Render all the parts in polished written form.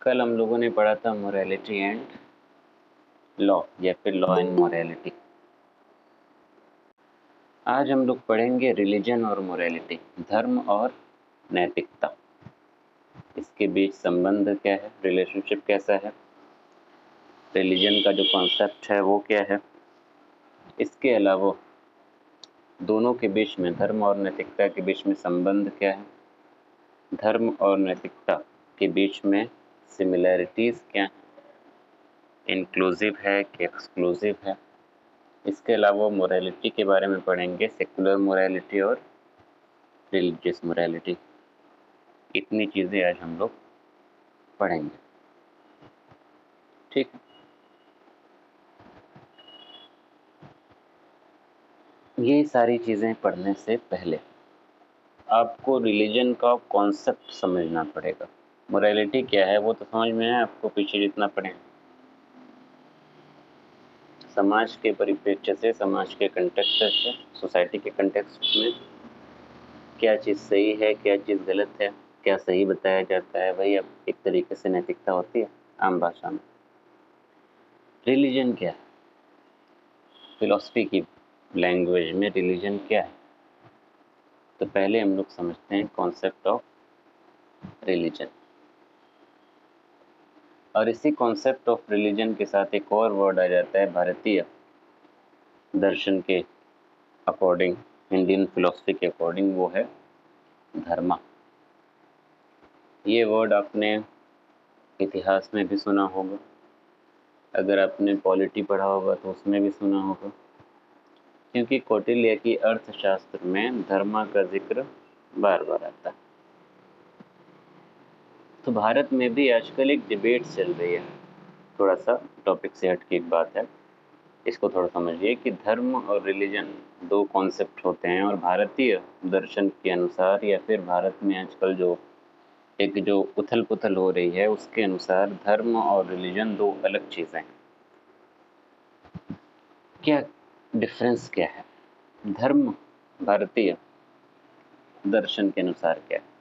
कल हम लोगों ने पढ़ा था मोरालिटी एंड लॉ या फिर लॉ एंड मोरालिटी। आज हम लोग पढ़ेंगे रिलीजन और मोरालिटी, धर्म और नैतिकता। इसके बीच संबंध क्या है, रिलेशनशिप कैसा है, रिलीजन का जो कॉन्सेप्ट है वो क्या है, इसके अलावा दोनों के बीच में, धर्म और नैतिकता के बीच में संबंध क्या है, धर्म और नैतिकता के बीच में सिमिलैरिटीज क्या है, इंक्लूसिव है कि एक्सक्लूसिव है। इसके अलावा मोरालिटी के बारे में पढ़ेंगे, सेकुलर मोरालिटी और रिलीजियस मोरालिटी। इतनी चीज़ें आज हम लोग पढ़ेंगे, ठीक है। ये सारी चीज़ें पढ़ने से पहले आपको रिलीजन का कॉन्सेप्ट समझना पड़ेगा। मोरालिटी क्या है वो तो समझ में है आपको, पीछे जितना पढ़े। समाज के परिप्रेक्ष्य से, समाज के कंटेक्स्ट से, सोसाइटी के कंटेक्स्ट में क्या चीज़ सही है, क्या चीज़ गलत है, क्या सही बताया जाता है, वही अब एक तरीके से नैतिकता होती है आम भाषा में। रिलीजन क्या है, फिलॉसफी की लैंग्वेज में रिलीजन क्या है, तो पहले हम लोग समझते हैं कॉन्सेप्ट ऑफ रिलीजन। और इसी कॉन्सेप्ट ऑफ रिलीजन के साथ एक और वर्ड आ जाता है भारतीय दर्शन के अकॉर्डिंग, इंडियन फिलॉसफी के अकॉर्डिंग, वो है धर्म। ये वर्ड आपने इतिहास में भी सुना होगा, अगर आपने पॉलिटी पढ़ा होगा तो उसमें भी सुना होगा, क्योंकि कौटिल्य की अर्थशास्त्र में धर्म का जिक्र बार बार आता है। तो भारत में भी आजकल एक डिबेट चल रही है, थोड़ा सा टॉपिक से हट के एक बात है, इसको थोड़ा समझिए कि धर्म और रिलीजन दो कॉन्सेप्ट होते हैं, और भारतीय दर्शन के अनुसार या फिर भारत में आजकल जो उथल पुथल हो रही है उसके अनुसार धर्म और रिलीजन दो अलग चीज़ें हैं। क्या डिफरेंस क्या है, धर्म भारतीय दर्शन के अनुसार क्या है?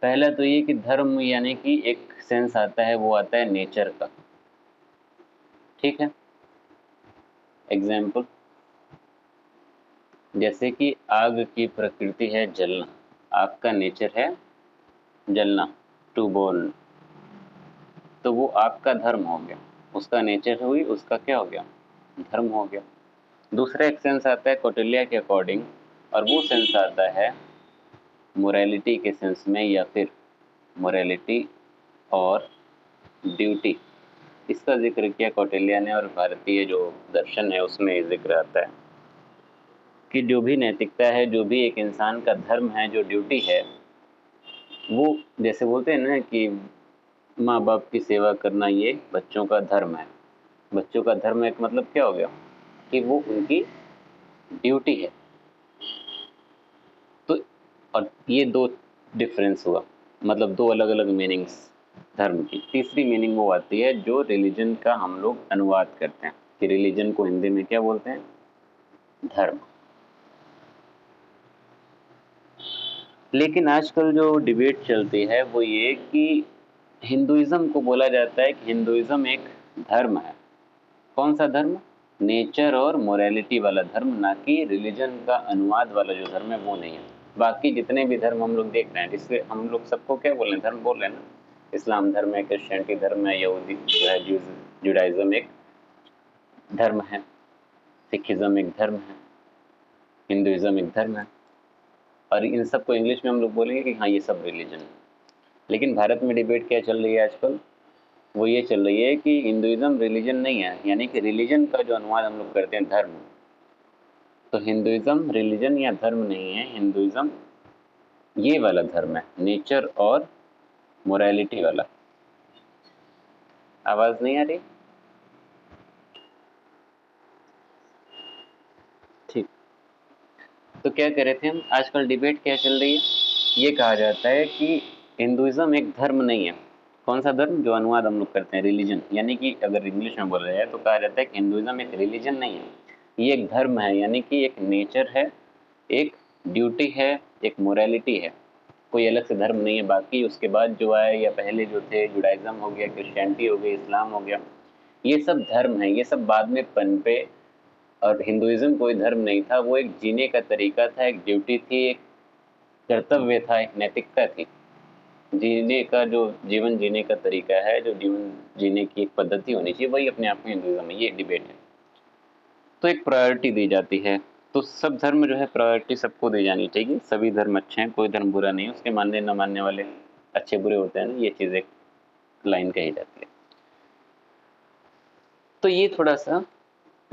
पहला तो ये कि धर्म यानी कि एक सेंस आता है, वो आता है नेचर का, ठीक है। एग्जाम्पल, जैसे कि आग की प्रकृति है जलना, आग का नेचर है जलना, टू बर्न, तो वो आग का धर्म हो गया, उसका नेचर हुई, उसका क्या हो गया, धर्म हो गया। दूसरा एक सेंस आता है कौटिल्य के अकॉर्डिंग, और वो सेंस आता है मोरालिटी के सेंस में, या फिर मोरालिटी और ड्यूटी, इसका जिक्र किया कौटिल्य ने, और भारतीय जो दर्शन है उसमें जिक्र आता है कि जो भी नैतिकता है, जो भी एक इंसान का धर्म है, जो ड्यूटी है, वो जैसे बोलते हैं ना कि माँ बाप की सेवा करना ये बच्चों का धर्म है। बच्चों का धर्म एक मतलब क्या हो गया कि वो उनकी ड्यूटी है। तो और ये दो डिफरेंस हुआ, मतलब दो अलग अलग मीनिंग्स धर्म की। तीसरी मीनिंग वो आती है जो रिलीजन का हम लोग अनुवाद करते हैं, कि रिलीजन को हिंदी में क्या बोलते हैं, धर्म। लेकिन आजकल जो डिबेट चलती है वो ये कि हिंदुइज्म को बोला जाता है कि हिंदुइज्म एक धर्म है। कौन सा धर्म, नेचर और मोरालिटी वाला धर्म, ना कि रिलीजन का अनुवाद वाला जो धर्म है वो नहीं है। बाकी जितने भी धर्म हम लोग देख रहे हैं, जिससे हम लोग सबको क्या बोल रहे हैं, धर्म बोल रहे हैं ना। इस्लाम धर्म है, क्रिश्चियनिटी धर्म है, यहूदी जो है, जुडाइज्म एक धर्म है, सिखिज्म एक धर्म है, हिंदुइज्म एक धर्म है, और इन सबको इंग्लिश में हम लोग बोलेंगे कि हाँ ये सब रिलीजन है। लेकिन भारत में डिबेट क्या चल रही है आजकल, वो ये चल रही है कि हिंदुइज्म रिलीजन नहीं है, यानी कि रिलीजन का जो अनुवाद हम लोग करते हैं धर्म, तो हिंदुइज्म रिलीजन या धर्म नहीं है, हिंदुइज्म ये वाला धर्म है, नेचर और मोरालिटी वाला। आवाज नहीं आ रही, ठीक। तो क्या कह रहे थे हम, आजकल डिबेट क्या चल रही है, ये कहा जाता है कि हिंदुइज्म एक धर्म नहीं है। कौन सा धर्म, जो अनुवाद हम लोग करते हैं रिलीजन, यानी कि अगर इंग्लिश में बोल रहे हैं तो कहा जाता है कि हिंदुइज्म एक रिलीजन नहीं है, ये एक धर्म है, यानी कि एक नेचर है, एक ड्यूटी है, एक मोरालिटी है, कोई अलग से धर्म नहीं है। बाकी उसके बाद जो आए या पहले जो थे, जुडाइज्म हो गया, क्रिश्चियनिटी हो गई, इस्लाम हो गया, ये सब धर्म है, ये सब बाद में पनपे। और हिंदुइज्म कोई धर्म नहीं था, वो एक जीने का तरीका था, एक ड्यूटी थी, एक कर्तव्य था, एक नैतिकता थी। जीने का जो जीवन जीने का तरीका है, जो जीवन जीने की एक पद्धति होनी चाहिए, वही अपने आप में हिंदुइज्म है। ये डिबेट है। तो एक प्रायोरिटी दी जाती है। तो सब धर्म जो है प्रायोरिटी सबको दी जानी चाहिए। सभी धर्म अच्छे हैं, कोई धर्म बुरा नहीं है, उसके मानने न मानने वाले अच्छे बुरे होते हैं ना, ये चीज़ एक लाइन कही जाती है। तो ये थोड़ा सा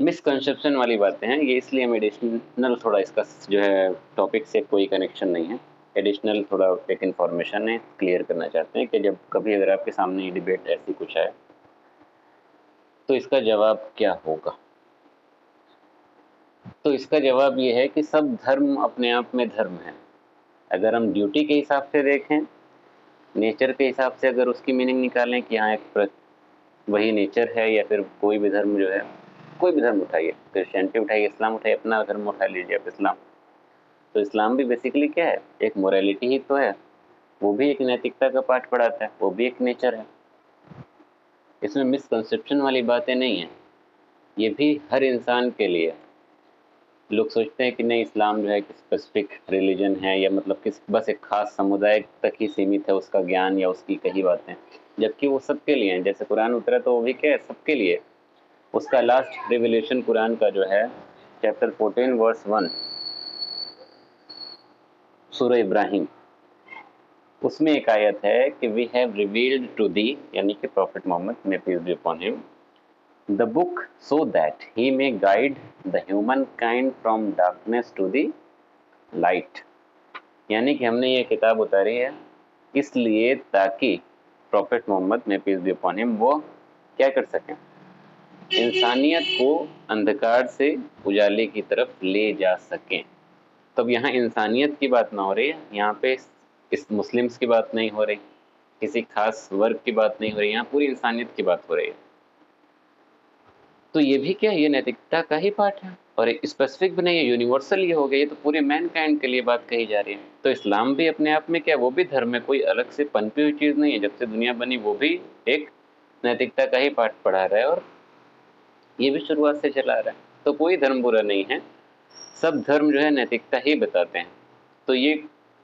मिसकंसेप्शन वाली बातें हैं, ये इसलिए हम एडिशनल थोड़ा इसका जो है टॉपिक से कोई कनेक्शन नहीं है, एडिशनल थोड़ा एक इन्फॉर्मेशन है, क्लियर करना चाहते हैं कि जब कभी अगर आपके सामने ये डिबेट ऐसी कुछ है तो इसका जवाब क्या होगा। तो इसका जवाब ये है कि सब धर्म अपने आप में धर्म है। अगर हम ड्यूटी के हिसाब से देखें, नेचर के हिसाब से अगर उसकी मीनिंग निकालें कि हाँ एक वही नेचर है, या फिर कोई भी धर्म जो है, कोई भी धर्म उठाइए, क्रिश्चियनिटी उठाइए, इस्लाम उठाइए, अपना धर्म उठा लीजिए आप इस्लाम, तो इस्लाम भी बेसिकली क्या है, एक मोरालिटी ही तो है, वो भी एक नैतिकता का पाठ पढ़ाता है, वो भी एक नेचर है। इसमें मिसकंसेप्शन वाली बातें नहीं है, ये भी हर इंसान के लिए। लोग सोचते हैं कि नहीं इस्लाम जो है कि स्पेसिफिक रिलीजन है, या मतलब किस बस एक खास समुदाय तक ही सीमित है उसका ज्ञान या उसकी कही बातें, जबकि वो सबके लिए हैं। जैसे कुरान उतरा तो वो भी क्या है, सबके लिए। उसका लास्ट रिवलेशन कुरान का जो है चैप्टर 14 वर्स 1 सूरह इब्राहिम, उसमें एक आयत है कि we have revealed to thee, यानी कि prophet Muhammad may peace be upon him, the book so that he may guide the human kind from darkness to the light. यानी कि हमने ये किताब उतारी है इसलिए ताकि prophet Muhammad may peace be upon him वो क्या कर सकें, इंसानियत को अंधकार से उजाले की तरफ ले जा सकें। तब यहाँ इंसानियत की बात ना हो रही है, यहाँ पे इस मुस्लिम्स की बात नहीं हो रही, किसी खास वर्ग की बात नहीं हो रही, यहाँ पूरी इंसानियत की बात हो रही है। तो ये भी क्या है, ये नैतिकता का ही पार्ट है, और एक स्पेसिफिक भी नहीं है, यूनिवर्सल ये हो गया, ये तो पूरे मैनकाइंड के लिए बात कही जा रही है। तो इस्लाम भी अपने आप में क्या, वो भी धर्म है, कोई अलग से पनपी हुई चीज़ नहीं है। जब से दुनिया बनी वो भी एक नैतिकता का ही पाठ पढ़ा रहा है, और ये भी शुरुआत से चला रहा है। तो कोई धर्म बुरा नहीं है, सब धर्म जो है नैतिकता ही बताते हैं। तो ये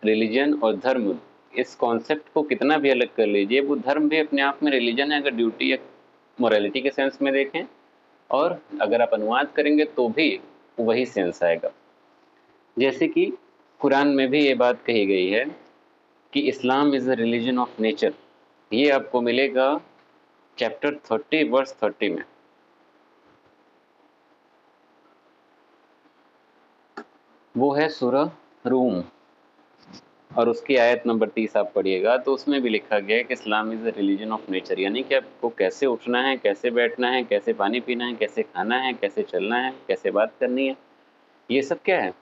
रिलीजन और धर्म, इस कॉन्सेप्ट को कितना भी अलग कर लीजिए, वो धर्म भी अपने आप में रिलीजन है, अगर ड्यूटी या मोरालिटी के सेंस में देखें, और अगर आप अनुवाद करेंगे तो भी वही सेंस आएगा। जैसे कि कुरान में भी ये बात कही गई है कि Islam is a religion of nature, ये आपको मिलेगा चैप्टर 30 वर्स 30 में। वो है सूरह रूम, और उसकी आयत नंबर 30 आप पढ़िएगा तो उसमें भी लिखा गया है कि Islam is a religion of nature, यानी कि आपको कैसे उठना है, कैसे बैठना है, कैसे पानी पीना है, कैसे खाना है, कैसे चलना है, कैसे बात करनी है, ये सब क्या है,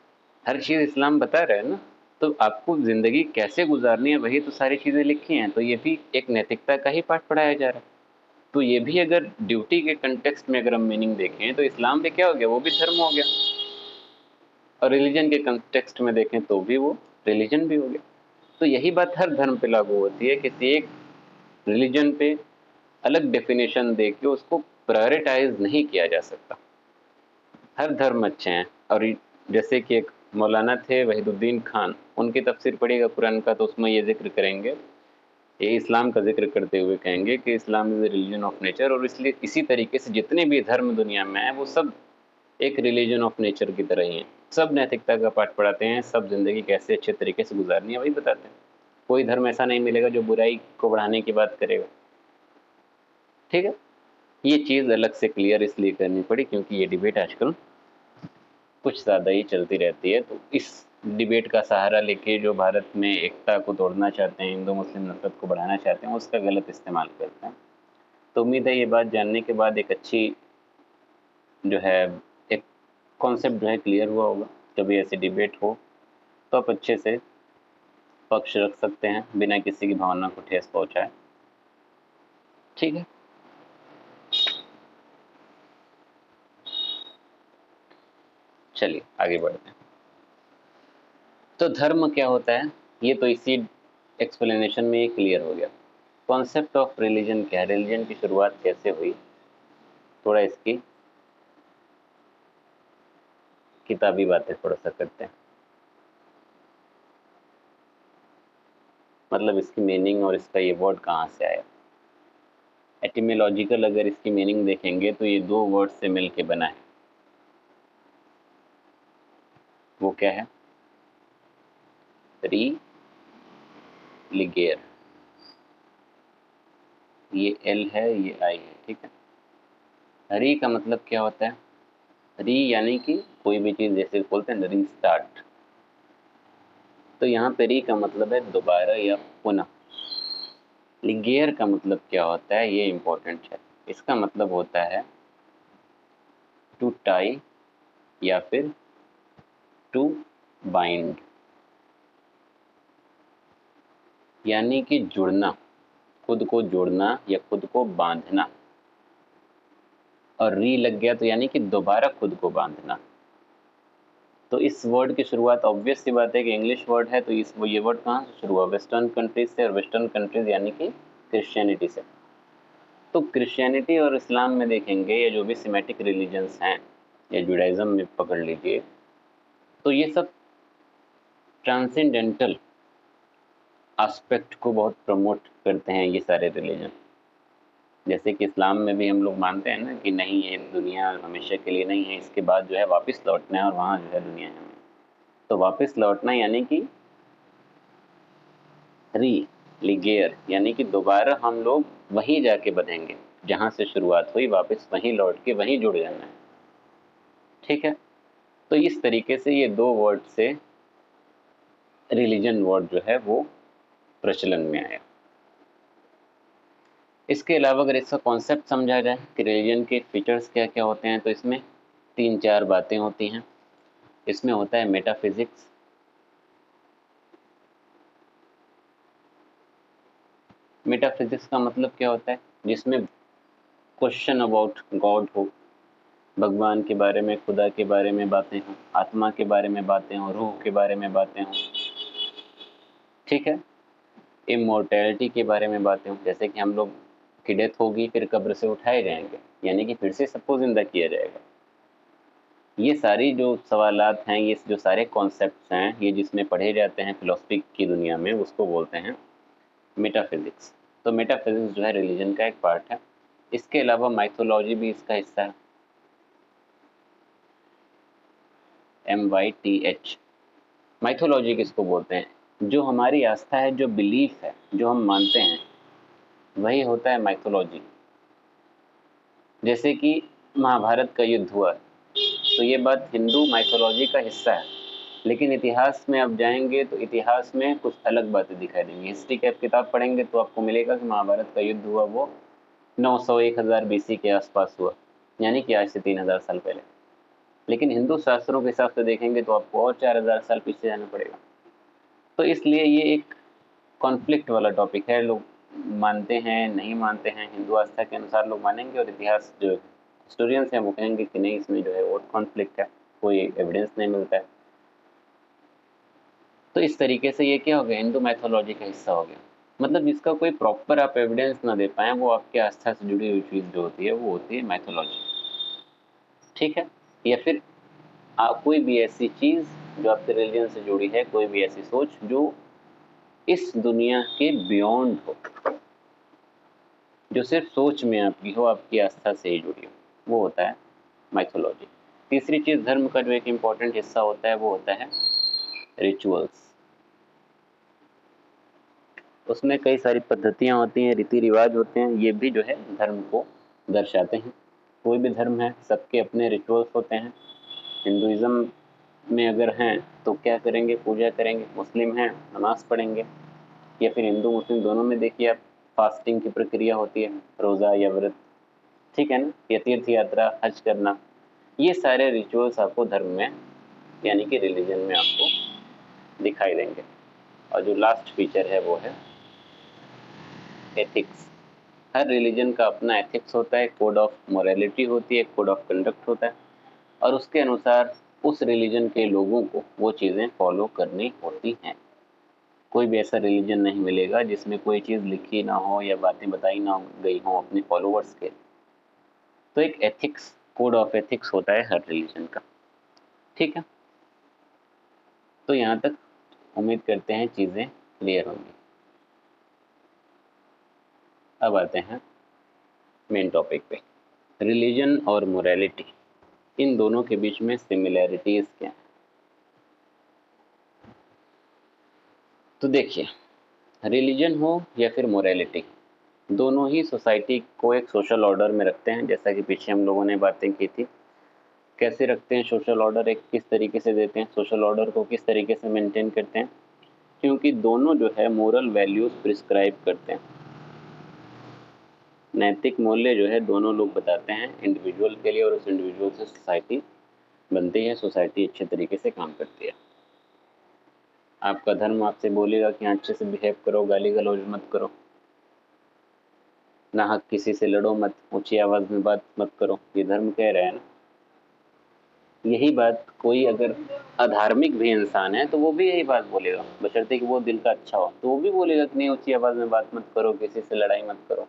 हर चीज़ इस्लाम बता रहा है ना। तो आपको ज़िंदगी कैसे गुजारनी है, वही तो सारी चीज़ें लिखी हैं। तो ये भी एक नैतिकता का ही पाठ पढ़ाया जा रहा है। तो ये भी अगर ड्यूटी के कंटेक्स्ट में अगर हम मीनिंग देखें तो इस्लाम भी क्या हो गया, वो भी धर्म हो गया, और रिलीजन के कंटेक्स्ट में देखें तो भी वो रिलीजन भी हो गया। तो यही बात हर धर्म पे लागू होती है, किसी एक रिलीजन पे अलग डेफिनेशन दे के उसको प्रायोरिटाइज नहीं किया जा सकता। हर धर्म अच्छे हैं। और जैसे कि एक मौलाना थे वहीदुद्दीन खान, उनकी तफसीर पढ़िएगा कुरान का, तो उसमें ये जिक्र करेंगे, ये इस्लाम का जिक्र करते हुए कहेंगे कि Islam is a religion of nature, और इसलिए इसी तरीके से जितने भी धर्म दुनिया में हैं वो सब एक रिलीजन ऑफ नेचर की तरह ही हैं। सब नैतिकता का पाठ पढ़ाते हैं, सब जिंदगी कैसे अच्छे तरीके से गुजारनी है वही बताते हैं। कोई धर्म ऐसा नहीं मिलेगा जो बुराई को बढ़ाने की बात करेगा। ठीक है, ये चीज़ अलग से क्लियर इसलिए करनी पड़ी क्योंकि ये डिबेट आजकल कुछ ज़्यादा ही चलती रहती है। तो इस डिबेट का सहारा लेके जो भारत में एकता को तोड़ना चाहते हैं, हिंदू मुस्लिम नफरत को बढ़ाना चाहते हैं, उसका गलत इस्तेमाल करते हैं। तो उम्मीद है ये बात जानने के बाद एक अच्छी जो है एक कॉन्सेप्ट जो है क्लियर हुआ होगा। कभी ऐसी डिबेट हो तो आप अच्छे से पक्ष रख सकते हैं बिना किसी की भावना को ठेस पहुंचाए। ठीक है, चलिए आगे बढ़ते हैं। तो धर्म क्या होता है, ये तो इसी एक्सप्लेनेशन में ही क्लियर हो गया। कॉन्सेप्ट ऑफ रिलीजन क्या है, रिलीजन की शुरुआत कैसे हुई, थोड़ा इसकी किताबी बातें थोड़ा सा करते हैं। मतलब इसकी मीनिंग और इसका ये वर्ड कहाँ से आया। एटिमोलॉजिकल अगर इसकी मीनिंग देखेंगे तो ये दो वर्ड से मिलके बना है। वो क्या है, री लिगेर, ये एल है ये आई है, ठीक है। री का मतलब क्या होता है, री यानी कि कोई भी चीज जैसे बोलते हैं री स्टार्ट, तो यहाँ पे री का मतलब है दोबारा या पुनः। लिगेयर का मतलब क्या होता है, ये इंपॉर्टेंट है। इसका मतलब होता है टू टाई या फिर टू बाइंड, यानी कि जुड़ना, खुद को जोड़ना या खुद को बांधना। और री लग गया तो यानी कि दोबारा खुद को बांधना। तो इस वर्ड की शुरुआत ऑब्वियस सी बात है कि इंग्लिश वर्ड है, तो ये वर्ड कहाँ से शुरू हुआ, वेस्टर्न कंट्रीज से, और वेस्टर्न कंट्रीज यानी कि क्रिश्चियनिटी से। तो क्रिश्चियनिटी और इस्लाम में देखेंगे, या जो भी सिमेटिक रिलीजन्स हैं, या जुडाइज्म में पकड़ लीजिए, तो ये सब ट्रांसेंडेंटल एस्पेक्ट को बहुत प्रमोट करते हैं ये सारे रिलीजन। जैसे कि इस्लाम में भी हम लोग मानते हैं ना कि नहीं, ये दुनिया हमेशा के लिए नहीं है, इसके बाद जो है वापस लौटना है और वहाँ जो है दुनिया है। तो वापस लौटना यानी कि री लिगेयर, यानी कि दोबारा हम लोग वहीं जाके बधेंगे जहाँ से शुरुआत हुई, वापस वहीं लौट के वहीं जुड़ जाना है, ठीक है। तो इस तरीके से ये दो वर्ड से रिलीजन वर्ड जो है वो प्रचलन में आया। इसके अलावा अगर इसका कॉन्सेप्ट समझा जाए कि रिलीजन के फीचर्स क्या क्या होते हैं, तो इसमें तीन चार बातें होती हैं। इसमें होता है मेटाफिजिक्स, मेटाफिजिक्स का मतलब क्या होता है, जिसमें क्वेश्चन अबाउट गॉड हो, भगवान के बारे में, खुदा के बारे में बातें हों, आत्मा के बारे में बातें हों, रूह के बारे में बातें हों, ठीक है। इमोर्टैलिटी के बारे में बातें हों, जैसे कि हम लोग की डेथ होगी फिर कब्र से उठाए जाएंगे, यानी कि फिर से सबको जिंदा किया जाएगा। ये सारी जो सवालात हैं, ये जो सारे कॉन्सेप्ट्स हैं, ये जिसमें पढ़े जाते हैं फिलोसफी की दुनिया में, उसको बोलते हैं मेटाफिजिक्स। तो मेटाफिजिक्स जो है रिलीजन का एक पार्ट है। इसके अलावा माइथोलॉजी भी इसका हिस्सा है, MYTH। माइथोलॉजी किसको बोलते हैं, जो हमारी आस्था है, जो बिलीफ है, जो हम मानते हैं, वही होता है माइथोलॉजी। जैसे कि महाभारत का युद्ध हुआ, तो ये बात हिंदू माइथोलॉजी का हिस्सा है, लेकिन इतिहास में आप जाएंगे तो इतिहास में कुछ अलग बातें दिखाई देंगी। हिस्ट्री की आप किताब पढ़ेंगे तो आपको मिलेगा कि महाभारत का युद्ध हुआ वो 900-1000 BC के आसपास हुआ, यानी कि आज से 3000 साल पहले। लेकिन हिंदू शास्त्रों के हिसाब से देखेंगे तो आपको और 4000 साल पीछे जाना पड़ेगा। तो इसलिए ये एक कॉन्फ्लिक्ट वाला टॉपिक है। लोग मानते हैं, नहीं मानते हैं, हिंदू आस्था के अनुसार लोग मानेंगे, और इतिहास जो हिस्टोरियंस हैं वो कहेंगे कि नहीं, इसमें जो है और कॉन्फ्लिक्ट है, कोई एविडेंस नहीं मिलता है। तो इस तरीके से ये क्या हो गया, हिंदू मैथोलॉजी का हिस्सा हो गया। मतलब जिसका कोई प्रॉपर आप एविडेंस ना दे पाए, वो आपकी आस्था से जुड़ी हुई चीज़ जो होती है वो होती है मैथोलॉजी, ठीक है। या फिर कोई भी ऐसी चीज़ जो आपके रिलीजन से जुड़ी है, कोई भी ऐसी सोच जो इस दुनिया के बियॉन्ड हो, जो सिर्फ सोच में आपकी हो, आपकी आस्था से ही जुड़ी हो, वो होता है माइथोलॉजी। तीसरी चीज़ धर्म का जो एक इम्पॉर्टेंट हिस्सा होता है वो होता है रिचुअल्स। उसमें कई सारी पद्धतियाँ होती हैं, रीति रिवाज होते हैं, ये भी जो है धर्म को दर्शाते हैं। कोई भी धर्म है, सबके अपने रिचुअल्स होते हैं। हिंदुइज्म में अगर हैं तो क्या करेंगे, पूजा करेंगे। मुस्लिम हैं, नमाज पढ़ेंगे। या फिर हिंदू मुस्लिम दोनों में देखिए आप, फास्टिंग की प्रक्रिया होती है, रोज़ा या व्रत, ठीक है ना, या तीर्थ यात्रा, हज करना। ये सारे रिचुअल्स आपको धर्म में यानी कि रिलीजन में आपको दिखाई देंगे। और जो लास्ट फीचर है वो है एथिक्स। हर रिलीजन का अपना एथिक्स होता है, कोड ऑफ मोरालिटी होती है, कोड ऑफ कंडक्ट होता है, और उसके अनुसार उस रिलीजन के लोगों को वो चीज़ें फॉलो करनी होती हैं। कोई भी ऐसा रिलीजन नहीं मिलेगा जिसमें कोई चीज़ लिखी ना हो या बातें बताई ना गई हो अपने फॉलोअर्स के। तो एक एथिक्स, कोड ऑफ एथिक्स होता है हर रिलीजन का। ठीक है, तो यहाँ तक उम्मीद करते हैं चीज़ें क्लियर होंगी। अब आते हैं मेन टॉपिक पे, रिलीजन और मोरालिटी, इन दोनों के बीच में सिमिलैरिटीज क्या है। तो देखिए, रिलीजन हो या फिर मोरालिटी, दोनों ही सोसाइटी को एक सोशल ऑर्डर में रखते हैं। जैसा कि पीछे हम लोगों ने बातें की थी, कैसे रखते हैं सोशल ऑर्डर, एक किस तरीके से देते हैं सोशल ऑर्डर को, किस तरीके से मेंटेन करते हैं, क्योंकि दोनों जो है मोरल वैल्यूज प्रिस्क्राइब करते हैं। नैतिक मूल्य जो है दोनों लोग बताते हैं इंडिविजुअल के लिए, और उस इंडिविजुअल से सोसाइटी बनती है, सोसाइटी अच्छे तरीके से काम करती है। आपका धर्म आपसे बोलेगा कि अच्छे से बिहेव करो, गाली गलौज मत करो, ना हक किसी से लड़ो मत, ऊंची आवाज में बात मत करो, ये धर्म कह रहा है ना। यही बात कोई अगर अधार्मिक भी इंसान है तो वो भी यही बात बोलेगा, बशर्ते कि वो दिल का अच्छा हो, तो वो भी बोलेगा कि नहीं, ऊंची आवाज में बात मत करो, किसी से लड़ाई मत करो।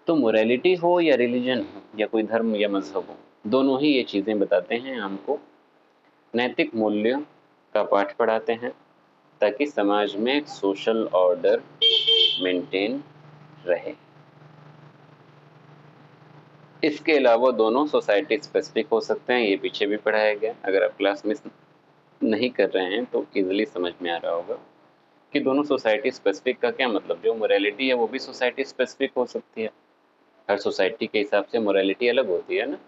तो मोरालिटी हो या रिलीजन हो या कोई धर्म या मजहब हो, दोनों ही ये चीज़ें बताते हैं हमको, नैतिक मूल्य का पाठ पढ़ाते हैं ताकि समाज में सोशल ऑर्डर मेंटेन रहे। इसके अलावा दोनों सोसाइटी स्पेसिफिक हो सकते हैं, ये पीछे भी पढ़ाया गया, अगर आप क्लास मिस नहीं कर रहे हैं तो इजीली समझ में आ रहा होगा कि दोनों सोसाइटी स्पेसिफिक का क्या मतलब। जो मोरालिटी है वो भी सोसाइटी स्पेसिफिक हो सकती है, हर सोसाइटी के हिसाब से मोरालिटी अलग होती है ना।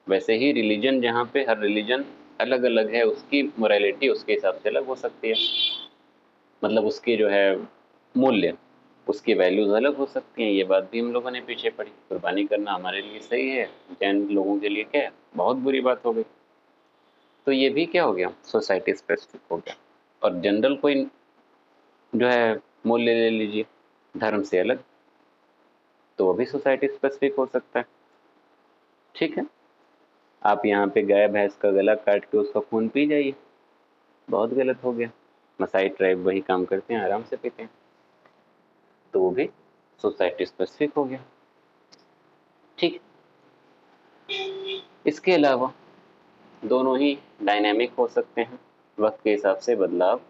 वैसे ही रिलीजन, जहाँ पे हर रिलीजन अलग अलग है, उसकी मोरालिटी उसके हिसाब से अलग हो सकती है, मतलब उसकी जो है मूल्य, उसकी वैल्यूज अलग हो सकती हैं। ये बात भी हम लोगों ने पीछे पढ़ी। कुर्बानी करना हमारे लिए सही है, जैन लोगों के लिए क्या है, बहुत बुरी बात हो गई। तो ये भी क्या हो गया, सोसाइटी स्पेसिफिक हो गया। और जनरल कोई जो है मूल्य ले लीजिए धर्म से अलग, तो वो भी सोसाइटी स्पेसिफिक हो सकता है। ठीक है, आप यहाँ पे गाय भैंस का गला काट के उसका खून पी जाइए, बहुत गलत हो गया। मसाई ट्राइब वही काम करते हैं, आराम से पीते हैं, तो वो भी सोसाइटी स्पेसिफिक हो गया। ठीक, इसके अलावा दोनों ही डायनेमिक हो सकते हैं, वक्त के हिसाब से बदलाव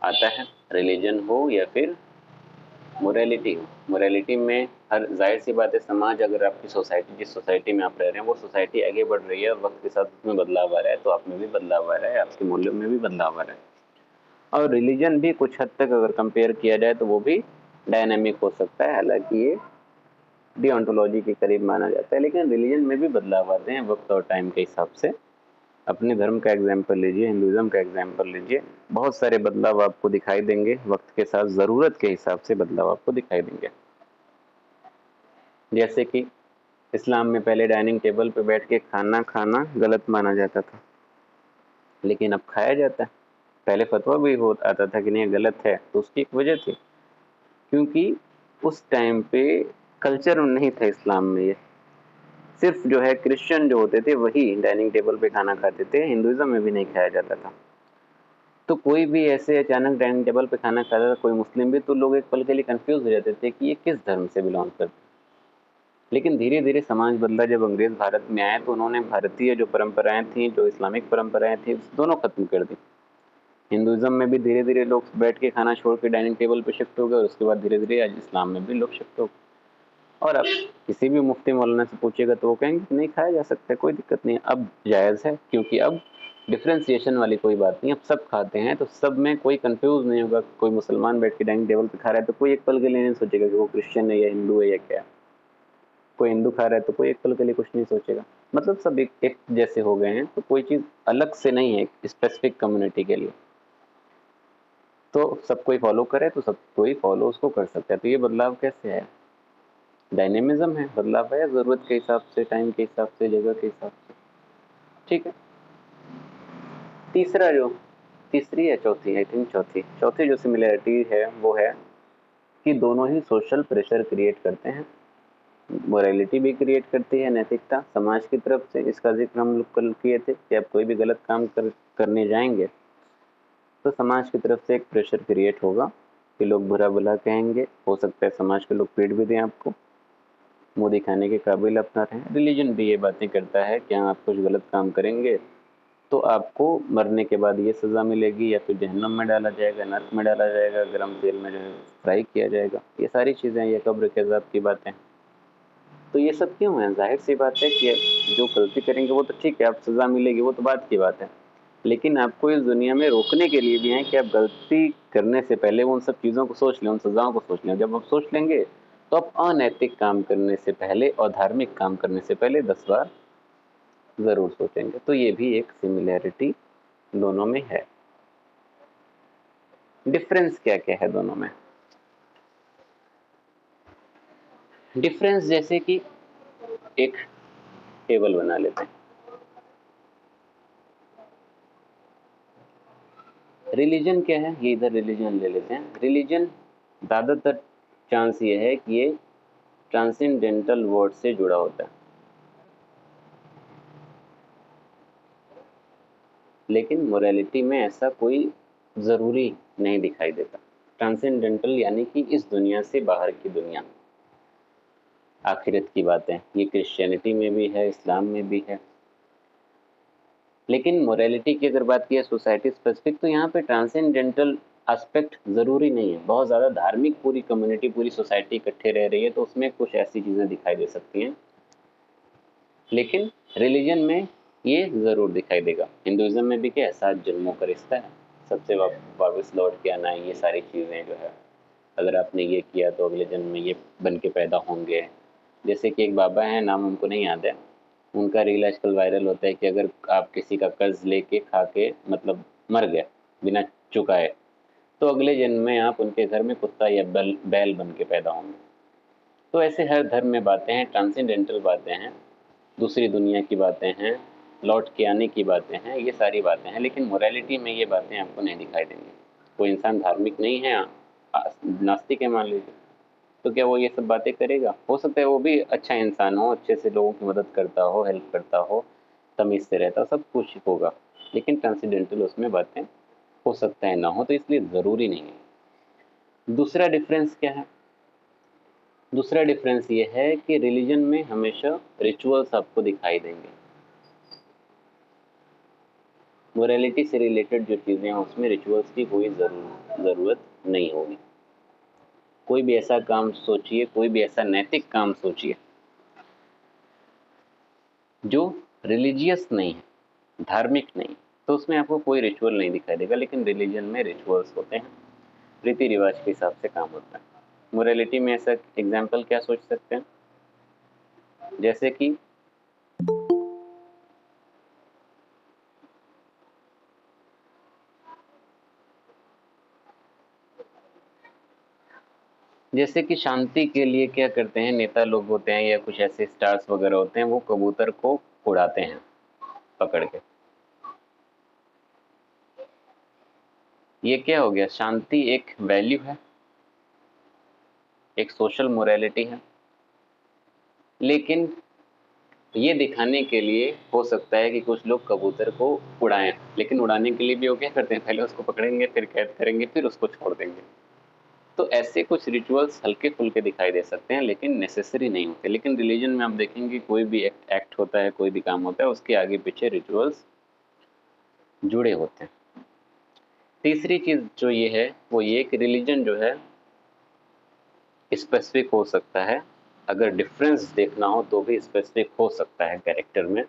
आता है, रिलीजन हो या फिर मोरालिटी हो। मोरालिटी में हर जाहिर सी बात है, समाज, अगर आपकी सोसाइटी, जिस सोसाइटी में आप रह रहे हैं वो सोसाइटी आगे बढ़ रही है, वक्त के साथ उसमें बदलाव आ रहा है, तो आप में भी बदलाव आ रहा है, आपके मूल्यों में भी बदलाव आ रहा है। और रिलीजन भी कुछ हद तक अगर कंपेयर किया जाए तो वो भी डायनेमिक हो सकता है, हालांकि ये डिओंटोलॉजी के करीब माना जाता है, लेकिन रिलीजन में भी बदलाव आते हैं वक्त और टाइम के हिसाब से। अपने धर्म का एग्जाम्पल लीजिए, हिंदुज़म का एग्जाम्पल लीजिए, बहुत सारे बदलाव आपको दिखाई देंगे वक्त के साथ, ज़रूरत के हिसाब से बदलाव आपको दिखाई देंगे। जैसे कि इस्लाम में पहले डाइनिंग टेबल पर बैठ के खाना खाना गलत माना जाता था, लेकिन अब खाया जाता है। पहले फतवा भी हो आता था कि नहीं गलत है, तो उसकी एक वजह थी, क्योंकि उस टाइम पे कल्चर नहीं था इस्लाम में। ये सिर्फ जो है क्रिश्चियन जो होते थे वही डाइनिंग टेबल पे खाना खाते थे, हिंदुइज्म में भी नहीं खाया जाता था। तो कोई भी ऐसे अचानक डाइनिंग टेबल पे खाना खाता था, कोई मुस्लिम भी, तो लोग एक पल के लिए कंफ्यूज हो जाते थे कि ये किस धर्म से बिलोंग करते। लेकिन धीरे धीरे समाज बदला, जब अंग्रेज भारत में आए तो उन्होंने भारतीय जो परंपराएं थी, जो इस्लामिक परंपराएं थी, दोनों खत्म कर दी। हिंदुइज्म में भी धीरे धीरे लोग बैठ के खाना छोड़ के डाइनिंग टेबल पे शिफ्ट हो गए, और उसके बाद धीरे धीरे आज इस्लाम में भी लोग शिफ्ट हो गए। और अब किसी भी मुफ्ती मौलाना से पूछेगा तो वो कहेंगे नहीं, खाया जा सकता है, कोई दिक्कत नहीं है, अब जायज़ है, क्योंकि अब डिफ्रेंसिएशन वाली कोई बात नहीं, अब सब खाते हैं, तो सब में कोई कंफ्यूज नहीं होगा। कोई मुसलमान बैठ के डाइनिंग टेबल पे खा रहा है तो कोई एक पल के लिए नहीं सोचेगा कि वो क्रिश्चियन है या हिंदू है या क्या है। कोई हिंदू खा रहा है तो कोई एक पल के लिए कुछ नहीं सोचेगा। मतलब सब एक जैसे हो गए हैं, तो कोई चीज़ अलग से नहीं है स्पेसिफिक कम्युनिटी के लिए। तो सब कोई फॉलो करे तो सब कोई फॉलो उसको कर सकता है। तो ये बदलाव कैसे है, डायनेमिज्म है, बदलाव है ज़रूरत के हिसाब से, टाइम के हिसाब से, जगह के हिसाब से। ठीक है, तीसरा जो, तीसरी या चौथी, आई थिंक चौथी, चौथी जो सिमिलैरिटी है वो है कि दोनों ही सोशल प्रेशर क्रिएट करते हैं। मोरालिटी भी क्रिएट करती है, नैतिकता समाज की तरफ से। इसका जिक्र हम लोग कल किए थे कि आप कोई भी गलत काम करने जाएंगे तो समाज की तरफ से एक प्रेशर क्रिएट होगा कि लोग बुरा भला कहेंगे, हो सकता है समाज के लोग पीट भी दें आपको, मुंह दिखाने के काबिल अपना रहें। रिलीजन भी ये बातें करता है कि हाँ, आप कुछ गलत काम करेंगे तो आपको मरने के बाद ये सज़ा मिलेगी, या फिर जहन्नम में डाला जाएगा, नर्क में डाला जाएगा, गर्म तेल में जो है फ्राई किया जाएगा। ये सारी चीज़ें, ये कब्र के अज़ाब की बातें। तो ये सब क्यों है? जाहिर सी बात है कि जो गलती करेंगे वो तो ठीक है, आप सज़ा मिलेगी, वो तो बात की बात है, लेकिन आपको इस दुनिया में रोकने के लिए भी है कि आप गलती करने से पहले वो उन सब चीज़ों को सोच लें, उन सज़ाओं को सोच लें। जब आप सोच लेंगे तो आप अनैतिक काम करने से पहले और धार्मिक काम करने से पहले 10 बार ज़रूर सोचेंगे। तो ये भी एक सिमिलैरिटी दोनों में है। डिफरेंस क्या क्या है दोनों में? डिफरेंस जैसे कि एक टेबल बना लेते हैं। रिलीजन क्या है, ये इधर रिलीजन ले लेते हैं। रिलीजन ज़्यादातर चांस ये है कि ये ट्रांसेंडेंटल वर्ड से जुड़ा होता है, लेकिन मोरालिटी में ऐसा कोई ज़रूरी नहीं दिखाई देता। ट्रांसेंडेंटल यानी कि इस दुनिया से बाहर की दुनिया, आखिरत की बातें। ये क्रिश्चियनिटी में भी है, इस्लाम में भी है। लेकिन मोरालिटी की अगर बात की है सोसाइटी स्पेसिफिक, तो यहाँ पे ट्रांसेंडेंटल एस्पेक्ट ज़रूरी नहीं है। बहुत ज़्यादा धार्मिक पूरी कम्युनिटी, पूरी सोसाइटी इकट्ठे रह रही है तो उसमें कुछ ऐसी चीज़ें दिखाई दे सकती हैं, लेकिन रिलीजन में ये ज़रूर दिखाई देगा। हिंदुज़म में भी क्या है, 7 जन्मों का रिश्ता है, सबसे वापस लौट के आना है, ये सारी चीज़ें जो है, अगर आपने ये किया तो अगले जन्म में ये बन के पैदा होंगे। जैसे कि एक बाबा हैं, नाम हमको नहीं याद है, उनका रील आजकल वायरल होता है कि अगर आप किसी का कर्ज लेके खा के मतलब मर गए बिना चुकाए, तो अगले जन्म में आप उनके घर में कुत्ता या बैल बन के पैदा होंगे। तो ऐसे हर धर्म में बातें हैं, ट्रांसेंडेंटल बातें हैं, दूसरी दुनिया की बातें हैं, लौट के आने की बातें हैं, ये सारी बातें हैं। लेकिन मोरालिटी में ये बातें आपको नहीं दिखाई देंगी। कोई इंसान धार्मिक नहीं है, नास्तिक है मान लीजिए, तो क्या वो ये सब बातें करेगा? हो सकता है वो भी अच्छा इंसान हो, अच्छे से लोगों की मदद करता हो, हेल्प करता हो, तमीज़ से रहता हो, सब कुछ होगा, लेकिन ट्रांसेंडेंटल उसमें बातें हो सकता है ना हो, तो इसलिए ज़रूरी नहीं है। दूसरा डिफरेंस क्या है? दूसरा डिफरेंस ये है कि रिलीजन में हमेशा रिचुअल्स आपको दिखाई देंगे। मोरालिटी से रिलेटेड जो चीज़ें हैं उसमें रिचुअल्स की कोई ज़रूरत नहीं होगी। कोई भी ऐसा काम सोचिए, कोई भी ऐसा नैतिक काम सोचिए जो रिलीजियस नहीं है, धार्मिक नहीं, तो उसमें आपको कोई रिचुअल नहीं दिखाई देगा। लेकिन रिलीजन में रिचुअल्स होते हैं, रीति रिवाज के हिसाब से काम होता है। मोरालिटी में ऐसा एग्जाम्पल क्या सोच सकते हैं? जैसे कि शांति के लिए क्या करते हैं, नेता लोग होते हैं या कुछ ऐसे स्टार्स वगैरह होते हैं, वो कबूतर को उड़ाते हैं पकड़ के। ये क्या हो गया? शांति एक वैल्यू है, एक सोशल मोरालिटी है, लेकिन ये दिखाने के लिए हो सकता है कि कुछ लोग कबूतर को उड़ाएं, लेकिन उड़ाने के लिए भी वो क्या करते हैं, पहले उसको पकड़ेंगे, फिर कैद करेंगे, फिर उसको छोड़ देंगे। तो ऐसे कुछ रिचुअल्स हल्के फुल्के दिखाई दे सकते हैं, लेकिन नेसेसरी नहीं होते। लेकिन रिलीजन में आप देखेंगे कोई भी एक्ट होता है, कोई भी काम होता है, उसके आगे पीछे रिचुअल्स जुड़े होते हैं। तीसरी चीज़ जो ये है वो ये कि रिलीजन जो है स्पेसिफिक हो सकता है, अगर डिफरेंस देखना हो तो भी स्पेसिफिक हो सकता है कैरेक्टर में,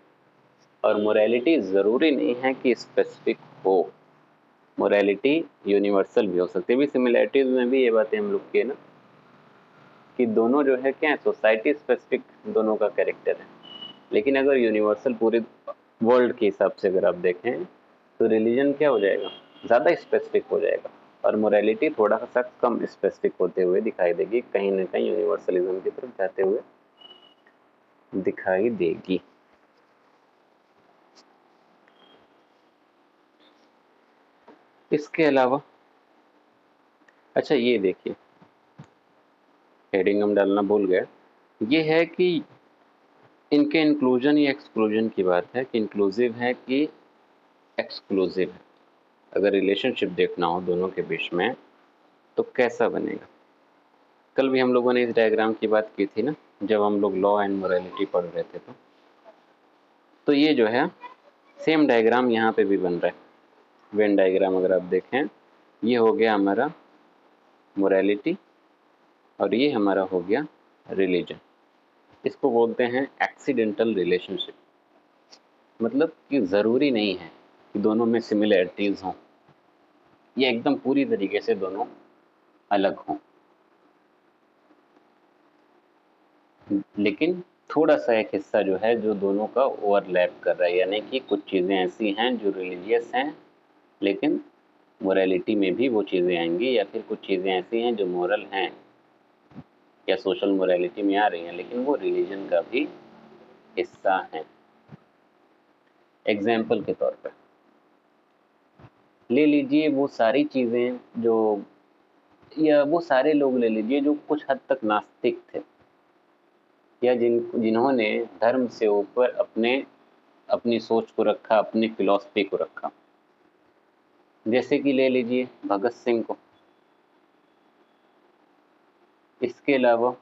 और मोरालिटी ज़रूरी नहीं है कि स्पेसिफिक हो। मोरालिटी यूनिवर्सल भी हो सकती है। भी सिमिलैरिटीज़ में भी ये बातें हम लोग की है ना, कि दोनों जो है क्या है, सोसाइटी स्पेसिफिक दोनों का कैरेक्टर है। लेकिन अगर यूनिवर्सल पूरे वर्ल्ड के हिसाब से अगर आप देखें तो रिलीजन क्या हो जाएगा, ज़्यादा स्पेसिफिक हो जाएगा, और मोरालिटी थोड़ा सा कम स्पेसिफिक होते हुए दिखाई देगी, कहीं ना कहीं यूनिवर्सलिज्म की तरफ जाते हुए दिखाई देगी। इसके अलावा अच्छा ये देखिए, हेडिंग हम डालना भूल गए, ये है कि इनके इंक्लूजन या एक्सक्लूजन की बात है कि इंक्लूसिव है कि एक्सक्लूसिव है। अगर रिलेशनशिप देखना हो दोनों के बीच में तो कैसा बनेगा। कल भी हम लोगों ने इस डायग्राम की बात की थी ना, जब हम लोग लॉ एंड मोरालिटी पढ़ रहे थे। तो ये जो है सेम डायग्राम यहाँ पे भी बन रहा है। वेन डायग्राम अगर आप देखें, ये हो गया हमारा मोरालिटी और ये हमारा हो गया रिलीजन। इसको बोलते हैं एक्सीडेंटल रिलेशनशिप। मतलब कि ज़रूरी नहीं है कि दोनों में सिमिलैरिटीज़ हों, ये एकदम पूरी तरीके से दोनों अलग हों, लेकिन थोड़ा सा एक हिस्सा जो है जो दोनों का ओवरलैप कर रहा है। यानी कि कुछ चीज़ें ऐसी हैं जो रिलीजियस हैं लेकिन मोरालिटी में भी वो चीज़ें आएंगी, या फिर कुछ चीज़ें ऐसी हैं जो मोरल हैं या सोशल मोरालिटी में आ रही हैं लेकिन वो रिलीजन का भी हिस्सा हैं। एग्जाम्पल के तौर पर ले लीजिए वो सारी चीज़ें जो, या वो सारे लोग ले लीजिए जो कुछ हद तक नास्तिक थे, या जिन्होंने धर्म से ऊपर अपनी सोच को रखा, अपनी फिलॉसफी को रखा। जैसे कि ले लीजिए भगत सिंह को, इसके अलावा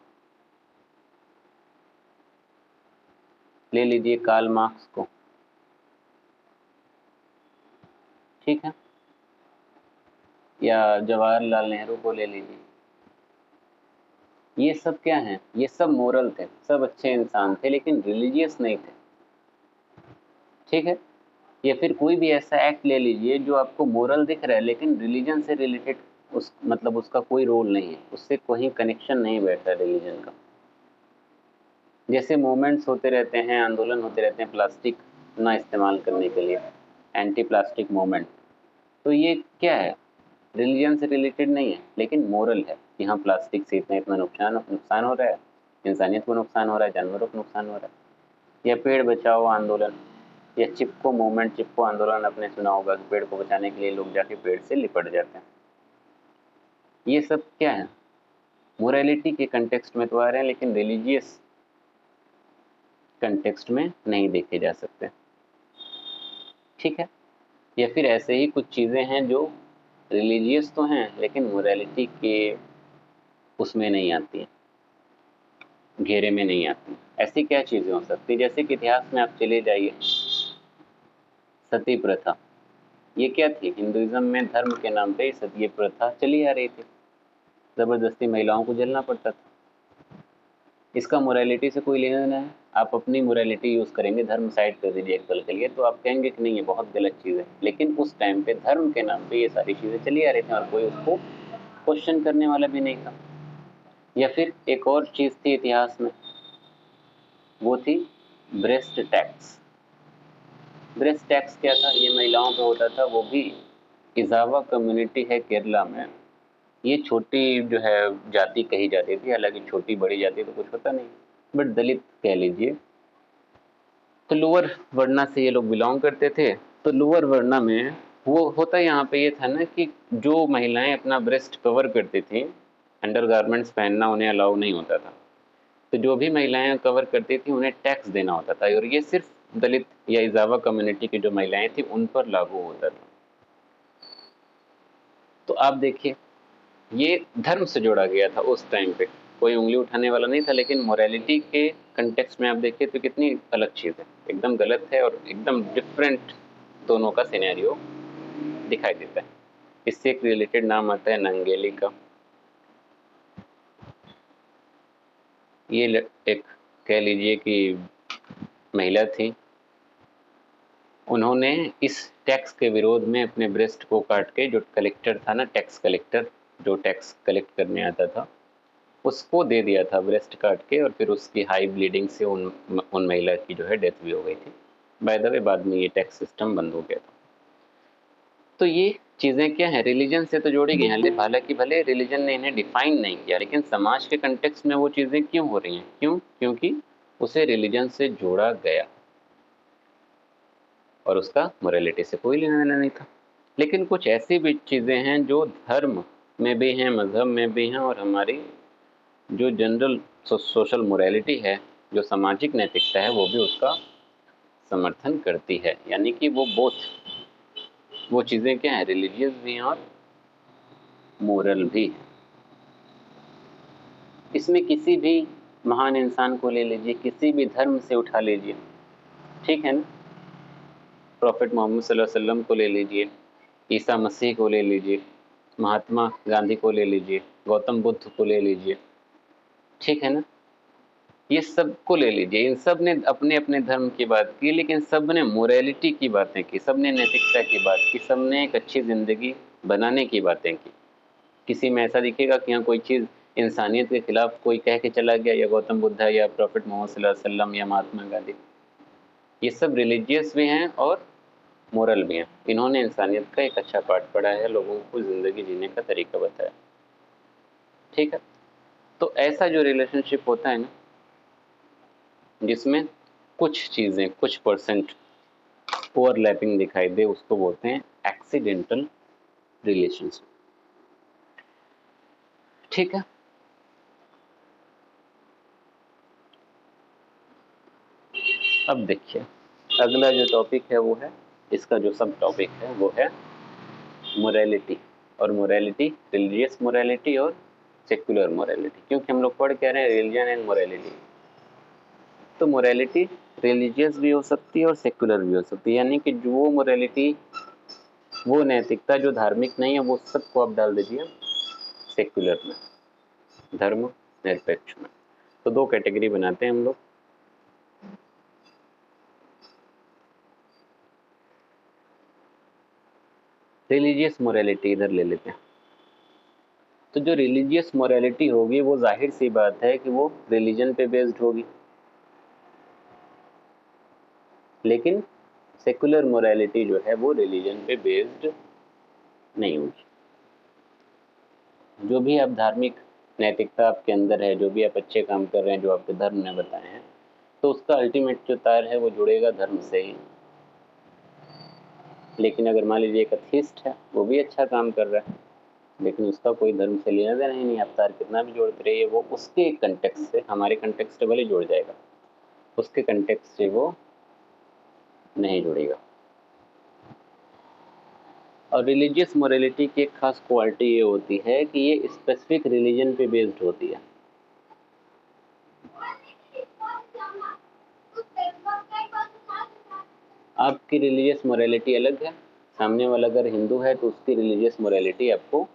ले लीजिए कार्ल मार्क्स को, ठीक है, या जवाहरलाल नेहरू को ले लीजिए। ये सब क्या हैं? ये सब मोरल थे, सब अच्छे इंसान थे लेकिन रिलीजियस नहीं थे, ठीक है। या फिर कोई भी ऐसा एक्ट ले लीजिए जो आपको मोरल दिख रहा है लेकिन रिलीजन से रिलेटेड उस मतलब उसका कोई रोल नहीं है, उससे कोई कनेक्शन नहीं बैठता रिलीजन का। जैसे मूवमेंट्स होते रहते हैं, आंदोलन होते रहते हैं प्लास्टिक ना इस्तेमाल करने के लिए, एंटी प्लास्टिक मूवमेंट, तो ये क्या है? रिलीजन से रिलेटेड नहीं है लेकिन मोरल है कि हाँ प्लास्टिक से इतना इतना नुकसान हो रहा है, इंसानियत को नुकसान हो रहा है, जानवरों को नुकसान हो रहा है। या पेड़ बचाओ आंदोलन, या चिपको मूवमेंट, चिपको आंदोलन आपने सुना होगा कि पेड़ को बचाने के लिए लोग जाके पेड़ से लिपट जाते हैं। ये सब क्या है? मोरालिटी के कंटेक्स्ट में तो आ रहे हैं लेकिन रिलीजियस कंटेक्स्ट में नहीं देखे जा सकते, ठीक है। या फिर ऐसे ही कुछ चीज़ें हैं जो रिलीजियस तो हैं लेकिन मोरालिटी के उसमें नहीं आती हैं, घेरे में नहीं आती। ऐसी क्या चीज़ें हो सकती, जैसे कि इतिहास में आप चले जाइए, सती प्रथा, ये क्या थी? हिंदुइज्म में धर्म के नाम पे सती प्रथा चली आ रही थी, ज़बरदस्ती महिलाओं को जलना पड़ता था। इसका मोरालिटी से कोई लेना देना है? आप अपनी मोरालिटी यूज़ करेंगे, धर्म साइड कर दीजिए एक पल के लिए, तो आप कहेंगे कि नहीं ये बहुत गलत चीज़ है, लेकिन उस टाइम पे धर्म के नाम पे ये सारी चीज़ें चली आ रही थी और कोई उसको क्वेश्चन करने वाला भी नहीं था। या फिर एक और चीज़ थी इतिहास में, वो थी ब्रेस्ट टैक्स। ब्रेस्ट टैक्स क्या था? ये महिलाओं पे होता था, वो भी इजावा कम्युनिटी है केरला में। ये छोटी जो है जाति कही जाती थी, हालांकि छोटी बड़ी जाति तो कुछ होता नहीं, बट दलित कह लीजिए। तो लोअर वर्णा से ये लोग बिलोंग करते थे। तो लोअर वर्णा में वो होता यहाँ पे ये था ना कि जो महिलाएं अपना ब्रेस्ट कवर करती थी, अंडर गारमेंट्स पहनना उन्हें अलाउ नहीं होता था, तो जो भी महिलाएं कवर करती थी उन्हें टैक्स देना होता था, और ये सिर्फ दलित या इजावा कम्युनिटी की जो महिलाएं थी उन पर लागू होता था। तो आप देखिए ये धर्म से जोड़ा गया था उस टाइम पे, कोई उंगली उठाने वाला नहीं था, लेकिन मोरालिटी के कंटेक्स्ट में आप देखिए तो कितनी अलग चीज़ है, एकदम गलत है और एकदम डिफरेंट दोनों का सिनेरियो दिखाई देता है। इससे एक रिलेटेड नाम आता है नंगेली का। ये एक कह लीजिए कि महिला थी, उन्होंने इस टैक्स के विरोध में अपने ब्रेस्ट को काट के, जो कलेक्टर था ना, टैक्स कलेक्टर जो टैक्स कलेक्ट करने आता था, उसको दे दिया था ब्रेस्ट काट के, और फिर उसकी हाई ब्लीडिंग से उन महिला की जो है डेथ भी हो गई थी। बाय द वे बाद में ये टैक्स सिस्टम बंद हो गया था। तो ये चीज़ें क्या है, रिलीजन से तो जोड़ी गई हैं, हालांकि भले रिलीजन ने इन्हें डिफाइन नहीं किया, लेकिन समाज के कंटेक्स्ट में वो चीज़ें क्यों हो रही हैं? क्यों? क्योंकि उसे रिलीजन से जोड़ा गया और उसका मोरालिटी से कोई लेना देना नहीं था। लेकिन कुछ ऐसी भी चीज़ें हैं जो धर्म में भी हैं, मज़हब में भी हैं, और हमारी जो जनरल सोशल मोरालिटी है, जो सामाजिक नैतिकता है, वो भी उसका समर्थन करती है। यानी कि वो चीज़ें क्या है, रिलीजियस भी हैं और मोरल भी है। इसमें किसी भी महान इंसान को ले लीजिए, किसी भी धर्म से उठा लीजिए, ठीक है ना, प्रॉफेट मोहम्मद सल्लल्लाहु अलैहि वसल्लम को ले लीजिए, ईसा मसीह को ले लीजिए, महात्मा गांधी को ले लीजिए, गौतम बुद्ध को ले लीजिए, ठीक है ना, ये सब को ले लीजिए। इन सब ने अपने अपने धर्म की बात की, लेकिन सब ने मोरालिटी की बातें की, सब ने नैतिकता की बात की, सब ने एक अच्छी जिंदगी बनाने की बातें की। किसी में ऐसा दिखेगा कि यहाँ कोई चीज़ इंसानियत के खिलाफ कोई कह के चला गया, या गौतम बुद्ध है, या प्रॉफेट मोहम्मद सल्लल्लाहु अलैहि वसल्लम, या महात्मा गांधी, ये सब रिलीजियस भी हैं और मोरल भी हैं। इन्होंने इंसानियत का एक अच्छा पाठ पढ़ाया है, लोगों को ज़िंदगी जीने का तरीका बताया, ठीक है। तो ऐसा जो रिलेशनशिप होता है ना, जिसमें कुछ चीज़ें, कुछ परसेंट ओवरलैपिंग दिखाई दे, उसको बोलते हैं एक्सीडेंटल रिलेशनशिप, ठीक है। अब देखिए, अगला जो टॉपिक है वो है, इसका जो सब टॉपिक है वो है मोरालिटी। और मोरालिटी, रिलीजियस मोरालिटी और सेक्युलर मोरालिटी, क्योंकि हम लोग पढ़ कह रहे हैं रिलीजन एंड मोरालिटी। तो मोरालिटी रिलीजियस भी हो सकती है और सेक्युलर भी हो सकती है। यानी कि जो मोरालिटी, वो नैतिकता जो धार्मिक नहीं है, वो सबको आप डाल दीजिए सेक्युलर में, धर्म निरपेक्ष में। तो दो कैटेगरी बनाते हैं हम लोग। रिलीजियस मोरालिटी इधर ले लेते हैं। तो जो रिलीजियस मोरालिटी होगी, वो जाहिर सी बात है कि वो रिलीजन पे बेस्ड होगी, लेकिन सेकुलर मोरालिटी जो है वो रिलीजन पे बेस्ड नहीं होगी। जो भी आप धार्मिक नैतिकता आपके अंदर है, जो भी आप अच्छे काम कर रहे हैं, जो आपके धर्म ने बताए हैं, तो उसका अल्टीमेट जो तार है वो जुड़ेगा धर्म से ही। लेकिन अगर मान लीजिए एक अथिस्ट है, वो भी अच्छा काम कर रहा है, लेकिन उसका कोई धर्म से लेना देना ही नहीं, आप तार कितना भी जोड़ते रहिए, वो उसके कंटेक्स्ट से, हमारे कंटेक्स्ट से भले जुड़ जाएगा, उसके कंटेक्स्ट से वो नहीं जुड़ेगा। और रिलीजियस मोरालिटी की एक खास क्वालिटी ये होती है कि ये स्पेसिफिक रिलीजन पे बेस्ड होती है। आपकी रिलीजियस मोरालिटी अलग है, सामने वाला अगर हिंदू है तो उसकी रिलीजियस मोरालिटी आपको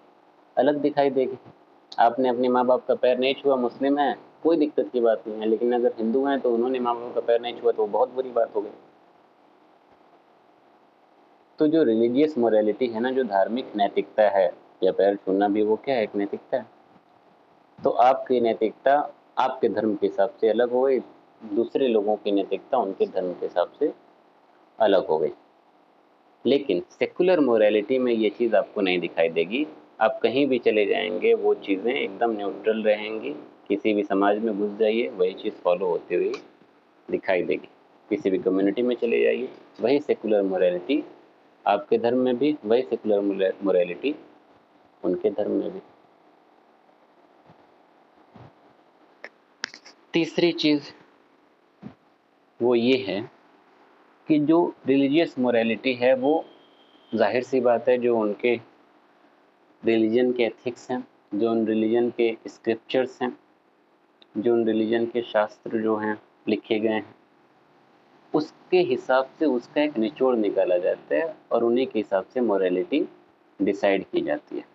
अलग दिखाई देगी। आपने अपने माँ बाप का पैर नहीं छुआ, मुस्लिम है, कोई दिक्कत की बात नहीं है, लेकिन अगर हिंदू हैं तो उन्होंने माँ बाप का पैर नहीं छुआ, तो वो बहुत बुरी बात हो गई। तो जो रिलीजियस मोरालिटी है ना, जो धार्मिक नैतिकता है, या पैर छूना भी वो क्या है, एक नैतिकता है। तो आपकी नैतिकता आपके धर्म के हिसाब से अलग हो गई, दूसरे लोगों की नैतिकता उनके धर्म के हिसाब से अलग हो गई। लेकिन सेकुलर मोरालिटी में ये चीज़ आपको नहीं दिखाई देगी। आप कहीं भी चले जाएंगे, वो चीज़ें एकदम न्यूट्रल रहेंगी। किसी भी समाज में घुस जाइए, वही चीज़ फॉलो होती हुई दिखाई देगी। किसी भी कम्युनिटी में चले जाइए, वही सेकुलर मोरालिटी आपके धर्म में भी, वही सेकुलर मोरालिटी उनके धर्म में भी। तीसरी चीज़ वो ये है कि जो रिलीजियस मोरालिटी है, वो जाहिर सी बात है, जो उनके रिलीजन के एथिक्स हैं, जो उन रिलीजन के स्क्रिप्चर्स हैं, जो उन रिलीजन के शास्त्र जो हैं लिखे गए हैं, उसके हिसाब से उसका एक निचोड़ निकाला जाता है और उन्हीं के हिसाब से मोरालिटी डिसाइड की जाती है।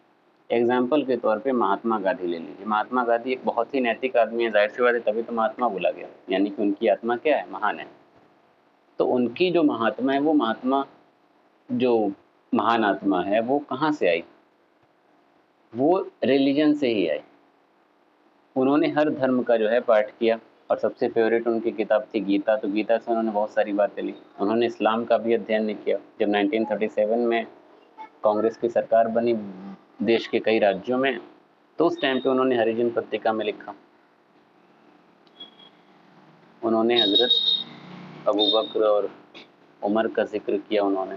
एग्जाम्पल के तौर पे महात्मा गांधी ले लीजिए। महात्मा गांधी एक बहुत ही नैतिक आदमी है, जाहिर सी बात है, तभी तो महात्मा बोला गया, यानी कि उनकी आत्मा क्या है, महान है। तो उनकी जो महात्मा है, वो महात्मा जो महान आत्मा है, वो कहाँ से आई, वो रिलीजन से ही आई। उन्होंने हर धर्म का जो है पाठ किया, और सबसे फेवरेट उनकी किताब थी गीता। तो गीता से उन्होंने बहुत सारी बातें ली। उन्होंने इस्लाम का भी अध्ययन नहीं किया। जब 1937 में कांग्रेस की सरकार बनी देश के कई राज्यों में, तो उस टाइम पे उन्होंने हरिजन पत्रिका में लिखा, उन्होंने हजरत अबू बकर और उमर का जिक्र किया उन्होंने,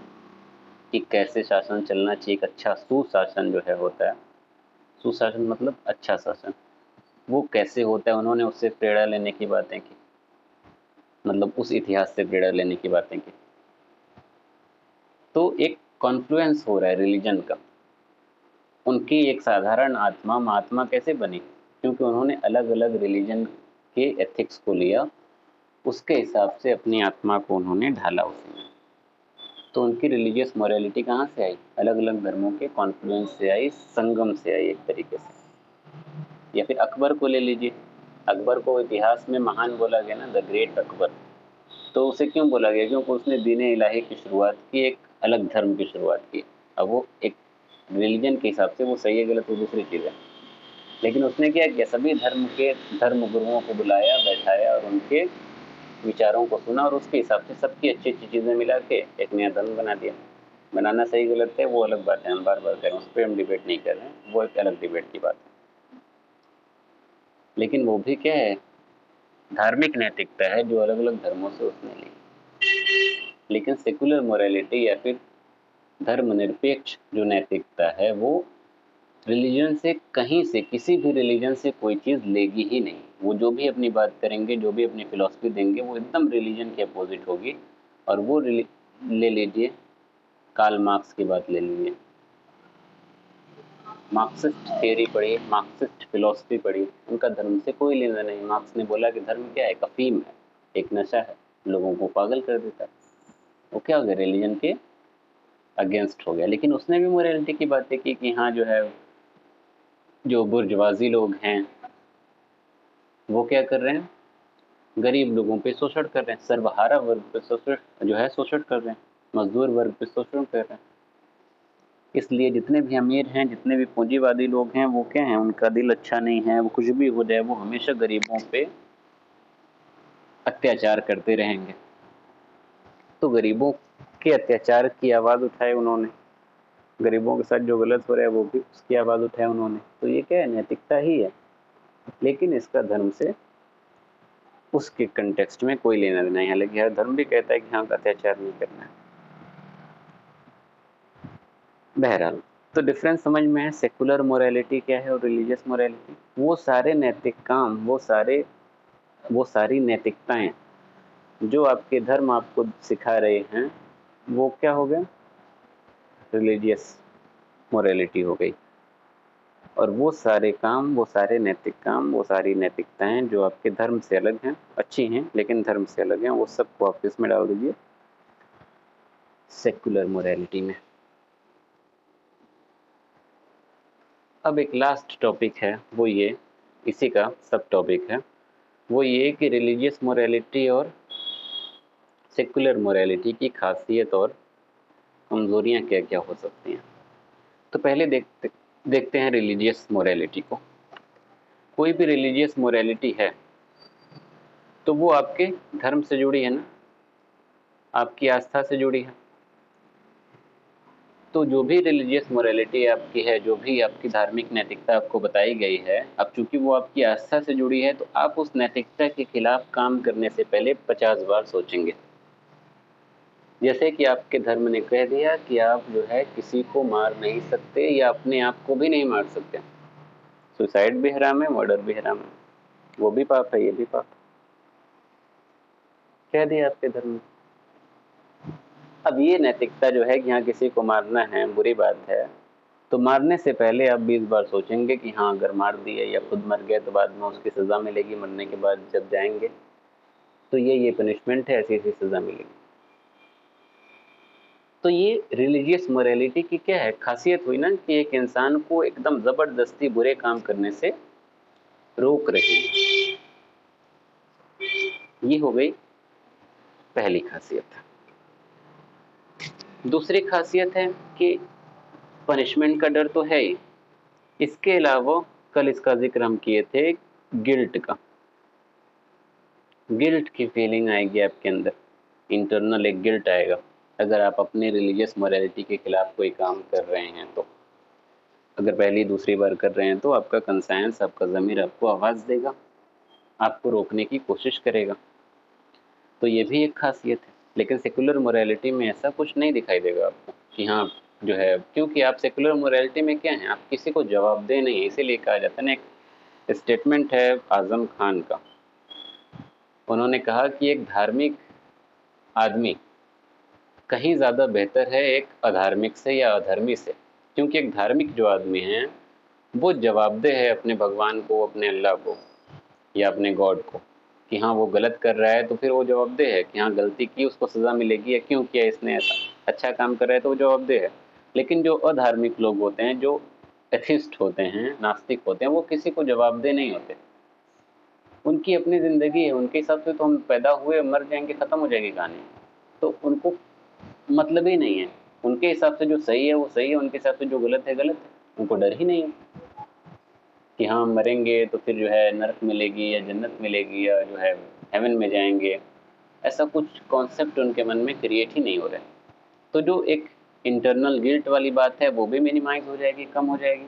कि कैसे शासन चलना चाहिए। एक अच्छा सुशासन जो है होता है, सुशासन मतलब अच्छा शासन, वो कैसे होता है, उन्होंने उससे प्रेरणा लेने की बातें की, मतलब उस इतिहास से प्रेरणा लेने की बातें की। तो एक कॉन्फ्लुएंस हो रहा है रिलीजन का। उनकी एक साधारण आत्मा महात्मा कैसे बनी? क्योंकि उन्होंने अलग अलग रिलीजन के एथिक्स को लिया, उसके हिसाब से अपनी आत्मा को उन्होंने ढाला उसमें। तो उनकी रिलीजियस मोरालिटी कहाँ से आई? अलग अलग धर्मों के कॉन्फ्लुएंस से आई, संगम से आई एक तरीके से। या फिर अकबर को ले लीजिए, अकबर को इतिहास में महान बोला गया ना, द ग्रेट अकबर। तो उसे क्यों बोला गया? क्योंकि उसने दीन इलाही की शुरुआत की, एक अलग धर्म की शुरुआत की। अब वो एक रिलीजन के हिसाब से वो सही है गलत वो दूसरी चीज़ है, लेकिन उसने क्या किया, सभी धर्म के धर्म गुरुओं को बुलाया, बैठाया और उनके विचारों को सुना और उसके हिसाब से सबकी अच्छी अच्छी चीज़ें मिला के एक नया धर्म बना दिया। बनाना सही गलत है वो अलग बात है, हम बार बार कह रहे हैं, उस पर हम डिबेट नहीं कर रहे हैं, वो एक अलग डिबेट की बात है। लेकिन वो भी क्या है, धार्मिक नैतिकता है जो अलग अलग धर्मों से उसने ली। लेकिन सेकुलर मोरालिटी या फिर धर्मनिरपेक्ष जो नैतिकता है वो रिलीजन से, कहीं से, किसी भी रिलीजन से कोई चीज़ लेगी ही नहीं। वो जो भी अपनी बात करेंगे, जो भी अपनी फिलॉसफी देंगे, वो एकदम रिलीजन के अपोजिट होगी। और वो ले लीजिए, कार्ल मार्क्स की बात ले लीजिए, मार्क्सिस्ट थियरी पढ़ी, मार्क्सिस्ट फिलॉसफी पढ़ी, उनका धर्म से कोई लेना नहीं। मार्क्स ने बोला कि धर्म क्या है? एक अफीम है, एक नशा है, लोगों को पागल कर देता है। वो क्या हो गया? रिलीजन के अगेंस्ट हो गया। लेकिन उसने भी मोरालिटी की बातें की कि हाँ जो है, जो बुर्जवाजी लोग हैं वो क्या कर रहे हैं, गरीब लोगों पे शोषण कर रहे हैं, सर्वहारा वर्ग पे शोषण जो है शोषण कर रहे हैं, मजदूर वर्ग पे शोषण कर रहे हैं। इसलिए जितने भी अमीर हैं, जितने भी पूंजीवादी लोग हैं, वो क्या हैं, उनका दिल अच्छा नहीं है, वो कुछ भी हो जाए वो हमेशा गरीबों पे अत्याचार करते रहेंगे। तो गरीबों के अत्याचार की आवाज़ उठाई उन्होंने, गरीबों के साथ जो गलत हो रहा है वो भी उसकी आवाज़ उठाई उन्होंने। तो ये क्या है? नैतिकता ही है, लेकिन इसका धर्म से उसके कंटेक्स्ट में कोई लेना देना है। हालांकि हर धर्म भी कहता है कि हाँ अत्याचार नहीं करना है। बहरहाल, तो डिफरेंस समझ में है, सेकुलर मोरालिटी क्या है और रिलीजियस मोरालिटी। वो सारे नैतिक काम, वो सारी नैतिकताएं जो आपके धर्म आपको सिखा रहे हैं, वो क्या हो गया? रिलीजियस मोरालिटी हो गई। और वो सारे काम, वो सारे नैतिक काम, वो सारी नैतिकताएं जो आपके धर्म से अलग हैं, अच्छी हैं लेकिन धर्म से अलग हैं, वो सबको आप इसमें डाल दीजिए, सेकुलर मोरालिटी में। अब एक लास्ट टॉपिक है, वो ये, इसी का सब टॉपिक है, वो ये कि रिलीजियस मोरालिटी और सेकुलर मोरालिटी की खासियत और कमजोरियां क्या क्या हो सकती हैं। तो पहले देखते हैं रिलीजियस मोरालिटी को। कोई भी रिलीजियस मोरालिटी है तो वो आपके धर्म से जुड़ी है ना, आपकी आस्था से जुड़ी है। तो जो भी रिलीजियस मोरालिटी आपकी है, जो भी आपकी धार्मिक नैतिकता आपको बताई गई है, अब चूंकि वो आपकी आस्था से जुड़ी है तो आप उस नैतिकता के खिलाफ काम करने से पहले 50 बार सोचेंगे। जैसे कि आपके धर्म ने कह दिया कि आप जो है किसी को मार नहीं सकते या अपने आप को भी नहीं मार सकते, सुसाइड भी हराम है, मर्डर भी हराम है, वो भी पाप है, ये भी पाप है, कह दिया आपके धर्म ने। अब ये नैतिकता जो है कि हाँ किसी को मारना है बुरी बात है, तो मारने से पहले आप 20 बार सोचेंगे कि हाँ अगर मार दिया या खुद मर गया तो बाद में उसकी सज़ा मिलेगी, मरने के बाद जब जाएंगे तो ये पनिशमेंट है, ऐसी ऐसी सज़ा मिलेगी। तो ये रिलीजियस मोरालिटी की क्या है खासियत हुई ना, कि एक इंसान को एकदम ज़बरदस्ती बुरे काम करने से रोक रही है। ये हो गई पहली खासियत। दूसरी खासियत है कि पनिशमेंट का डर तो है ही, इसके अलावा कल इसका जिक्र हम किए थे, गिल्ट का, गिल्ट की फीलिंग आएगी आपके अंदर, इंटरनल एक गिल्ट आएगा अगर आप अपनी रिलीजियस मोरालिटी के खिलाफ कोई काम कर रहे हैं। तो अगर पहली दूसरी बार कर रहे हैं तो आपका कंसायंस, आपका ज़मीर आपको आवाज़ देगा, आपको रोकने की कोशिश करेगा। तो ये भी एक खासियत है। लेकिन सेकुलर मोरालिटी में ऐसा कुछ नहीं दिखाई देगा आपको कि हाँ जो है, क्योंकि आप सेकुलर मोरालिटी में क्या है, आप किसी को जवाबदेह नहीं है, इसीलिए कहा जाता है ना, स्टेटमेंट है आजम खान का। उन्होंने कहा कि एक धार्मिक आदमी कहीं ज़्यादा बेहतर है एक अधार्मिक से या अधर्मी से, क्योंकि एक धार्मिक जो आदमी है वो जवाबदेह है अपने भगवान को, अपने अल्लाह को या अपने गॉड को, कि हाँ वो गलत कर रहा है तो फिर वो जवाबदेह है कि हाँ गलती की उसको सज़ा मिलेगी, या क्यों किया इसने ऐसा, अच्छा काम कर रहा है तो वो जवाबदेह है। लेकिन जो अधार्मिक लोग होते हैं, जो एथिस्ट होते हैं, नास्तिक होते हैं, वो किसी को जवाबदेह नहीं होते। उनकी अपनी ज़िंदगी है, उनके हिसाब से तो हम पैदा हुए, मर जाएंगे, ख़त्म हो जाएगी कहानी। तो उनको मतलब ही नहीं है, उनके हिसाब से जो सही है वो सही है, उनके हिसाब से जो गलत है गलत है। उनको डर ही नहीं है कि हाँ मरेंगे तो फिर जो है नरक मिलेगी या जन्नत मिलेगी या जो है हेवन में जाएंगे। ऐसा कुछ कॉन्सेप्ट उनके मन में क्रिएट ही नहीं हो रहा है। तो जो एक इंटरनल गिल्ट वाली बात है वो भी मिनिमाइज हो जाएगी, कम हो जाएगी।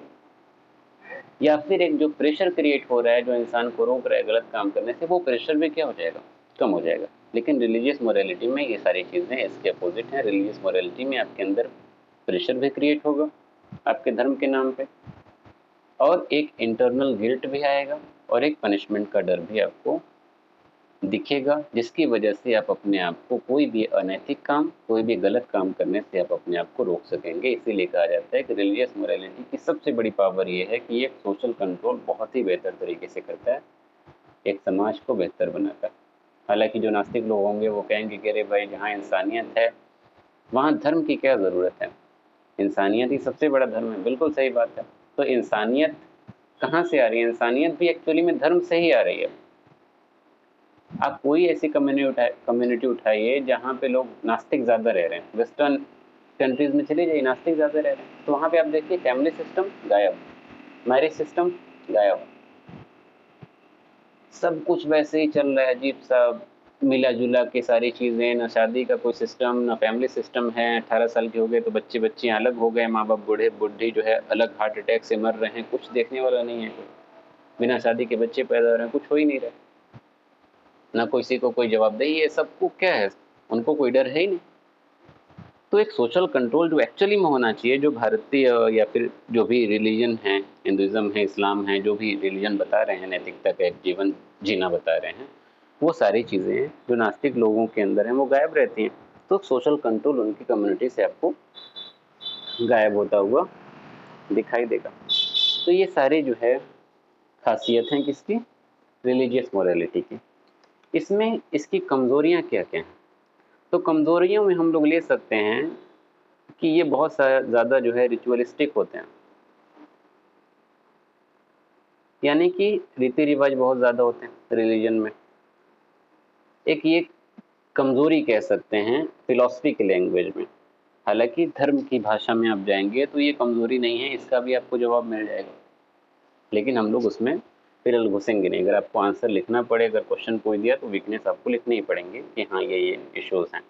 या फिर एक जो प्रेशर क्रिएट हो रहा है, जो इंसान को रोक रहा है गलत काम करने से, वो प्रेशर भी क्या हो जाएगा, कम हो जाएगा। लेकिन रिलीजियस मोरालिटी में ये सारी चीज़ें इसके अपोजिट हैं। रिलीजियस मोरालिटी में आपके अंदर प्रेशर भी क्रिएट होगा आपके धर्म के नाम पे, और एक इंटरनल गिल्ट भी आएगा, और एक पनिशमेंट का डर भी आपको दिखेगा, जिसकी वजह से आप अपने आप को कोई भी अनैतिक काम, कोई भी गलत काम करने से आप अपने आप को रोक सकेंगे। इसीलिए कहा जाता है कि रिलीजियस मोरालिटी की सबसे बड़ी पावर ये है कि ये सोशल कंट्रोल बहुत ही बेहतर तरीके से करता है, एक समाज को बेहतर बनाता है। हालांकि जो नास्तिक लोग होंगे वो कहेंगे कि अरे भाई जहाँ इंसानियत है वहाँ धर्म की क्या ज़रूरत है, इंसानियत ही सबसे बड़ा धर्म है। बिल्कुल सही बात है। तो इंसानियत कहाँ से आ रही है? इंसानियत भी एक्चुअली में धर्म से ही आ रही है। आप कोई ऐसी कम्युनिटी उठाइए जहाँ पे लोग नास्तिक ज़्यादा रह रहे हैं, वेस्टर्न कंट्रीज़ में चले जाइए, नास्तिक ज़्यादा रह रहे हैं, तो वहाँ पे आप देखिए फैमिली सिस्टम गायब, मैरिज सिस्टम गायब, सब कुछ वैसे ही चल रहा है अजीब सा, मिला जुला के सारी चीज़ें, ना शादी का कोई सिस्टम, ना फैमिली सिस्टम है। 18 साल के हो गए तो बच्चे बच्चियाँ अलग हो गए, माँ बाप बूढ़े बुढ़ी जो है अलग हार्ट अटैक से मर रहे हैं, कुछ देखने वाला नहीं है। बिना शादी के बच्चे पैदा हो रहे हैं, कुछ हो ही नहीं रहा, ना किसी को कोई जवाबदेही है, सबको क्या है, उनको कोई डर है ही नहीं। तो एक सोशल कंट्रोल जो एक्चुअली में होना चाहिए, जो भारतीय या फिर जो भी रिलीजन है, हिंदुज़म है, इस्लाम है, जो भी रिलीजन बता रहे हैं नैतिकता का एक जीवन जीना बता रहे हैं, वो सारी चीज़ें हैं जो नास्तिक लोगों के अंदर हैं, वो गायब रहती हैं। तो सोशल कंट्रोल उनकी कम्युनिटी से आपको गायब होता हुआ दिखाई देगा। तो ये सारी जो है खासियत हैं किसकी, रिलीजियस मोरालिटी की। इसमें इसकी कमज़ोरियाँ क्या क्या हैं? तो कमज़ोरियों में हम लोग ले सकते हैं कि ये बहुत ज़्यादा जो है रिचुअलिस्टिक होते हैं, यानी कि रीति रिवाज बहुत ज़्यादा होते हैं रिलीजन में। एक ये कमज़ोरी कह सकते हैं फिलॉसफी की लैंग्वेज में। हालांकि धर्म की भाषा में आप जाएंगे तो ये कमज़ोरी नहीं है, इसका भी आपको जवाब मिल जाएगा, लेकिन हम लोग उसमें फिलहाल घुसेंगे नहीं। अगर आपको आंसर लिखना पड़े, अगर क्वेश्चन कोई दिया तो वीकनेस आपको लिखने ही पड़ेंगे कि हाँ ये इश्यूज़ हैं।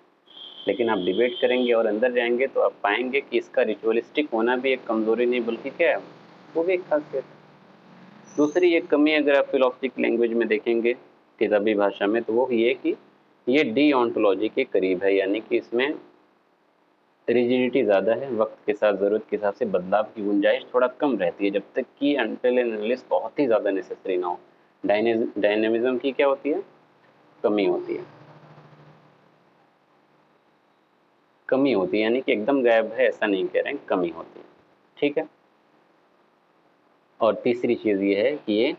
लेकिन आप डिबेट करेंगे और अंदर जाएंगे तो आप पाएंगे कि इसका रिचुअलिस्टिक होना भी एक कमज़ोरी नहीं बल्कि क्या है, वो भी एक खासियत है। दूसरी एक कमी अगर आप फिलोसफिक लैंग्वेज में देखेंगे, किताबी भाषा में, तो वो ये कि ये डीओंटोलॉजी के करीब है, यानी कि इसमें रिजिडिटी ज़्यादा है, वक्त के साथ ज़रूरत के हिसाब से बदलाव की गुंजाइश थोड़ा कम रहती है, जब तक कि अनटिल एंड अनलेस बहुत ही ज़्यादा नेसेसरी ना हो। डायनेमिज्म की क्या होती है, कमी होती है, कमी होती है, यानी कि एकदम गायब है ऐसा नहीं कह रहे हैं, कमी होती है। ठीक है। और तीसरी चीज़ ये है कि ये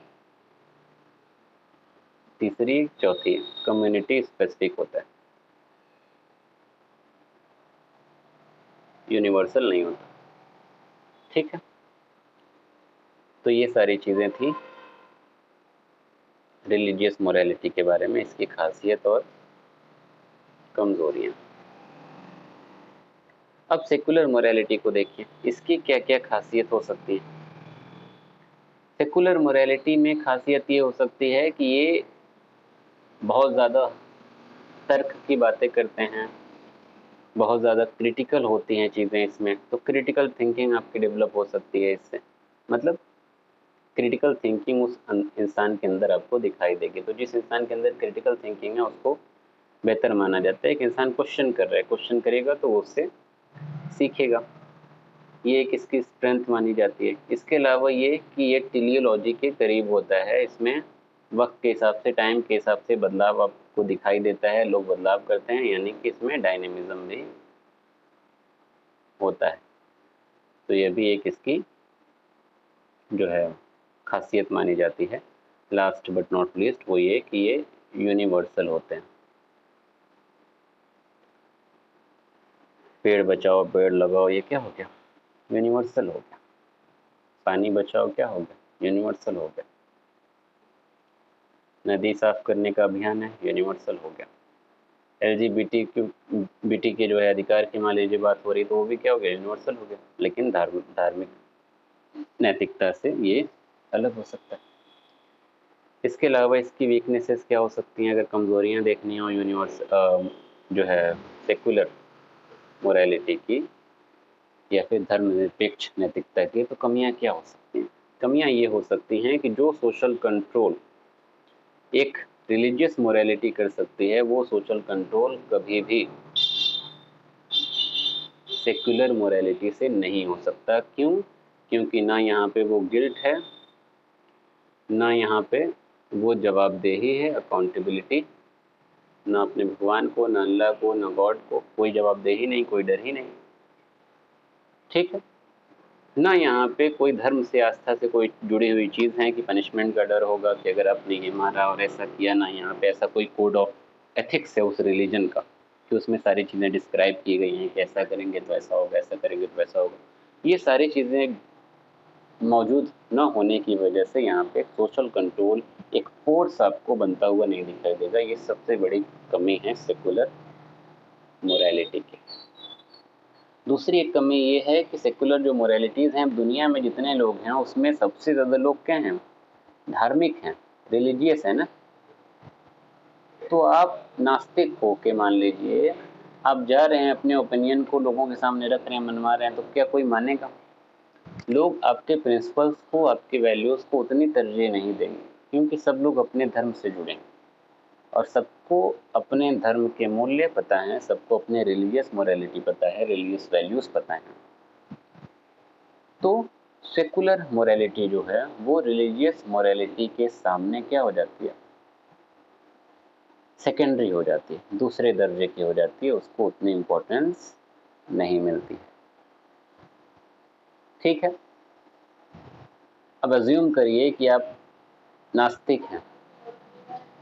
तीसरी चौथी कम्युनिटी स्पेसिफिक होता है, यूनिवर्सल नहीं होता। ठीक है। तो ये सारी चीज़ें थी रिलीजियस मोरालिटी के बारे में, इसकी खासियत और कमज़ोरियाँ। अब सेकुलर मोरालिटी को देखिए, इसकी क्या क्या खासियत हो सकती है। सेकुलर मोरालिटी में खासियत ये हो सकती है कि ये बहुत ज़्यादा तर्क की बातें करते हैं, बहुत ज़्यादा क्रिटिकल होती हैं चीज़ें इसमें, तो क्रिटिकल थिंकिंग आपकी डेवलप हो सकती है इससे। मतलब क्रिटिकल थिंकिंग उस इंसान के अंदर आपको दिखाई देगी। तो जिस इंसान के अंदर क्रिटिकल थिंकिंग है उसको बेहतर माना जाता है। एक इंसान क्वेश्चन कर रहा है, क्वेश्चन करेगा तो वो उससे सीखेगा। ये एक इसकी स्ट्रेंथ मानी जाती है। इसके अलावा ये कि ये टेलियोलॉजी के करीब होता है, इसमें वक्त के हिसाब से, टाइम के हिसाब से बदलाव आपको दिखाई देता है, लोग बदलाव करते हैं, यानी कि इसमें डायनेमिज्म भी होता है। तो ये भी एक इसकी जो है खासियत मानी जाती है। लास्ट बट नॉट लीस्ट वो ये कि ये यूनिवर्सल होते हैं। पेड़ बचाओ पेड़ लगाओ, ये क्या हो गया? यूनिवर्सल हो गया। पानी बचाओ, क्या हो गया? यूनिवर्सल हो गया। नदी साफ करने का अभियान है, यूनिवर्सल हो गया। LGBT के जो है अधिकार की मान लीजिए बात हो रही, तो वो भी क्या हो गया? यूनिवर्सल हो गया। लेकिन धार्मिक नैतिकता से ये अलग हो सकता है। इसके अलावा इसकी वीकनेसेस क्या हो सकती हैं? अगर कमजोरियां देखनी हो यूनिवर्स जो है सेकुलर मोरालिटी की या फिर धर्मनिरपेक्ष नैतिकता की, तो कमियां क्या हो सकती हैं? कमियां ये हो सकती हैं कि जो सोशल कंट्रोल एक रिलीजियस मोरालिटी कर सकती है, वो सोशल कंट्रोल कभी भी सेक्युलर मोरालिटी से नहीं हो सकता। क्यों? क्योंकि ना यहाँ पे वो गिल्ट है, ना यहाँ पे वो जवाबदेही है, अकाउंटेबिलिटी, ना अपने भगवान को, ना अल्लाह को, ना गॉड को, कोई जवाबदेही नहीं, कोई डर ही नहीं। ठीक है। ना यहाँ पे कोई धर्म से, आस्था से कोई जुड़ी हुई चीज़ है कि पनिशमेंट का डर होगा कि अगर आपने ये मारा और ऐसा किया। ना यहाँ पे ऐसा कोई कोड ऑफ एथिक्स है उस रिलीजन का कि उसमें सारी चीज़ें डिस्क्राइब की गई हैं कि ऐसा करेंगे तो ऐसा होगा, ऐसा करेंगे तो ऐसा होगा। ये सारी चीज़ें मौजूद न होने की वजह से यहाँ पे सोशल कंट्रोल एक फोर्स आपको बनता हुआ नहीं दिखाई देगा। ये सबसे बड़ी कमी है सेकुलर मोरालिटी की। दूसरी एक कमी ये है कि सेकुलर जो मोरालिटीज़ हैं, दुनिया में जितने लोग हैं उसमें सबसे ज़्यादा लोग क्या हैं? धार्मिक हैं, रिलीजियस है ना। तो आप नास्तिक हो के मान लीजिए, आप जा रहे हैं अपने ओपिनियन को लोगों के सामने रख रहे हैं, मनवा रहे हैं, तो क्या कोई मानेगा? लोग आपके प्रिंसिपल्स को, आपके वैल्यूज़ को उतनी तरजीह नहीं देंगे, क्योंकि सब लोग अपने धर्म से जुड़े हैं और सबको अपने धर्म के मूल्य पता हैं, सबको अपने रिलीजियस मोरालिटी पता है, रिलीजियस वैल्यूज़ पता हैं। तो सेकुलर मोरालिटी जो है वो रिलीजियस मोरालिटी के सामने क्या हो जाती है? सेकेंडरी हो जाती है, दूसरे दर्जे की हो जाती है, उसको उतनी इम्पोर्टेंस नहीं मिलती है। ठीक है। अब अज्यूम करिए कि आप नास्तिक हैं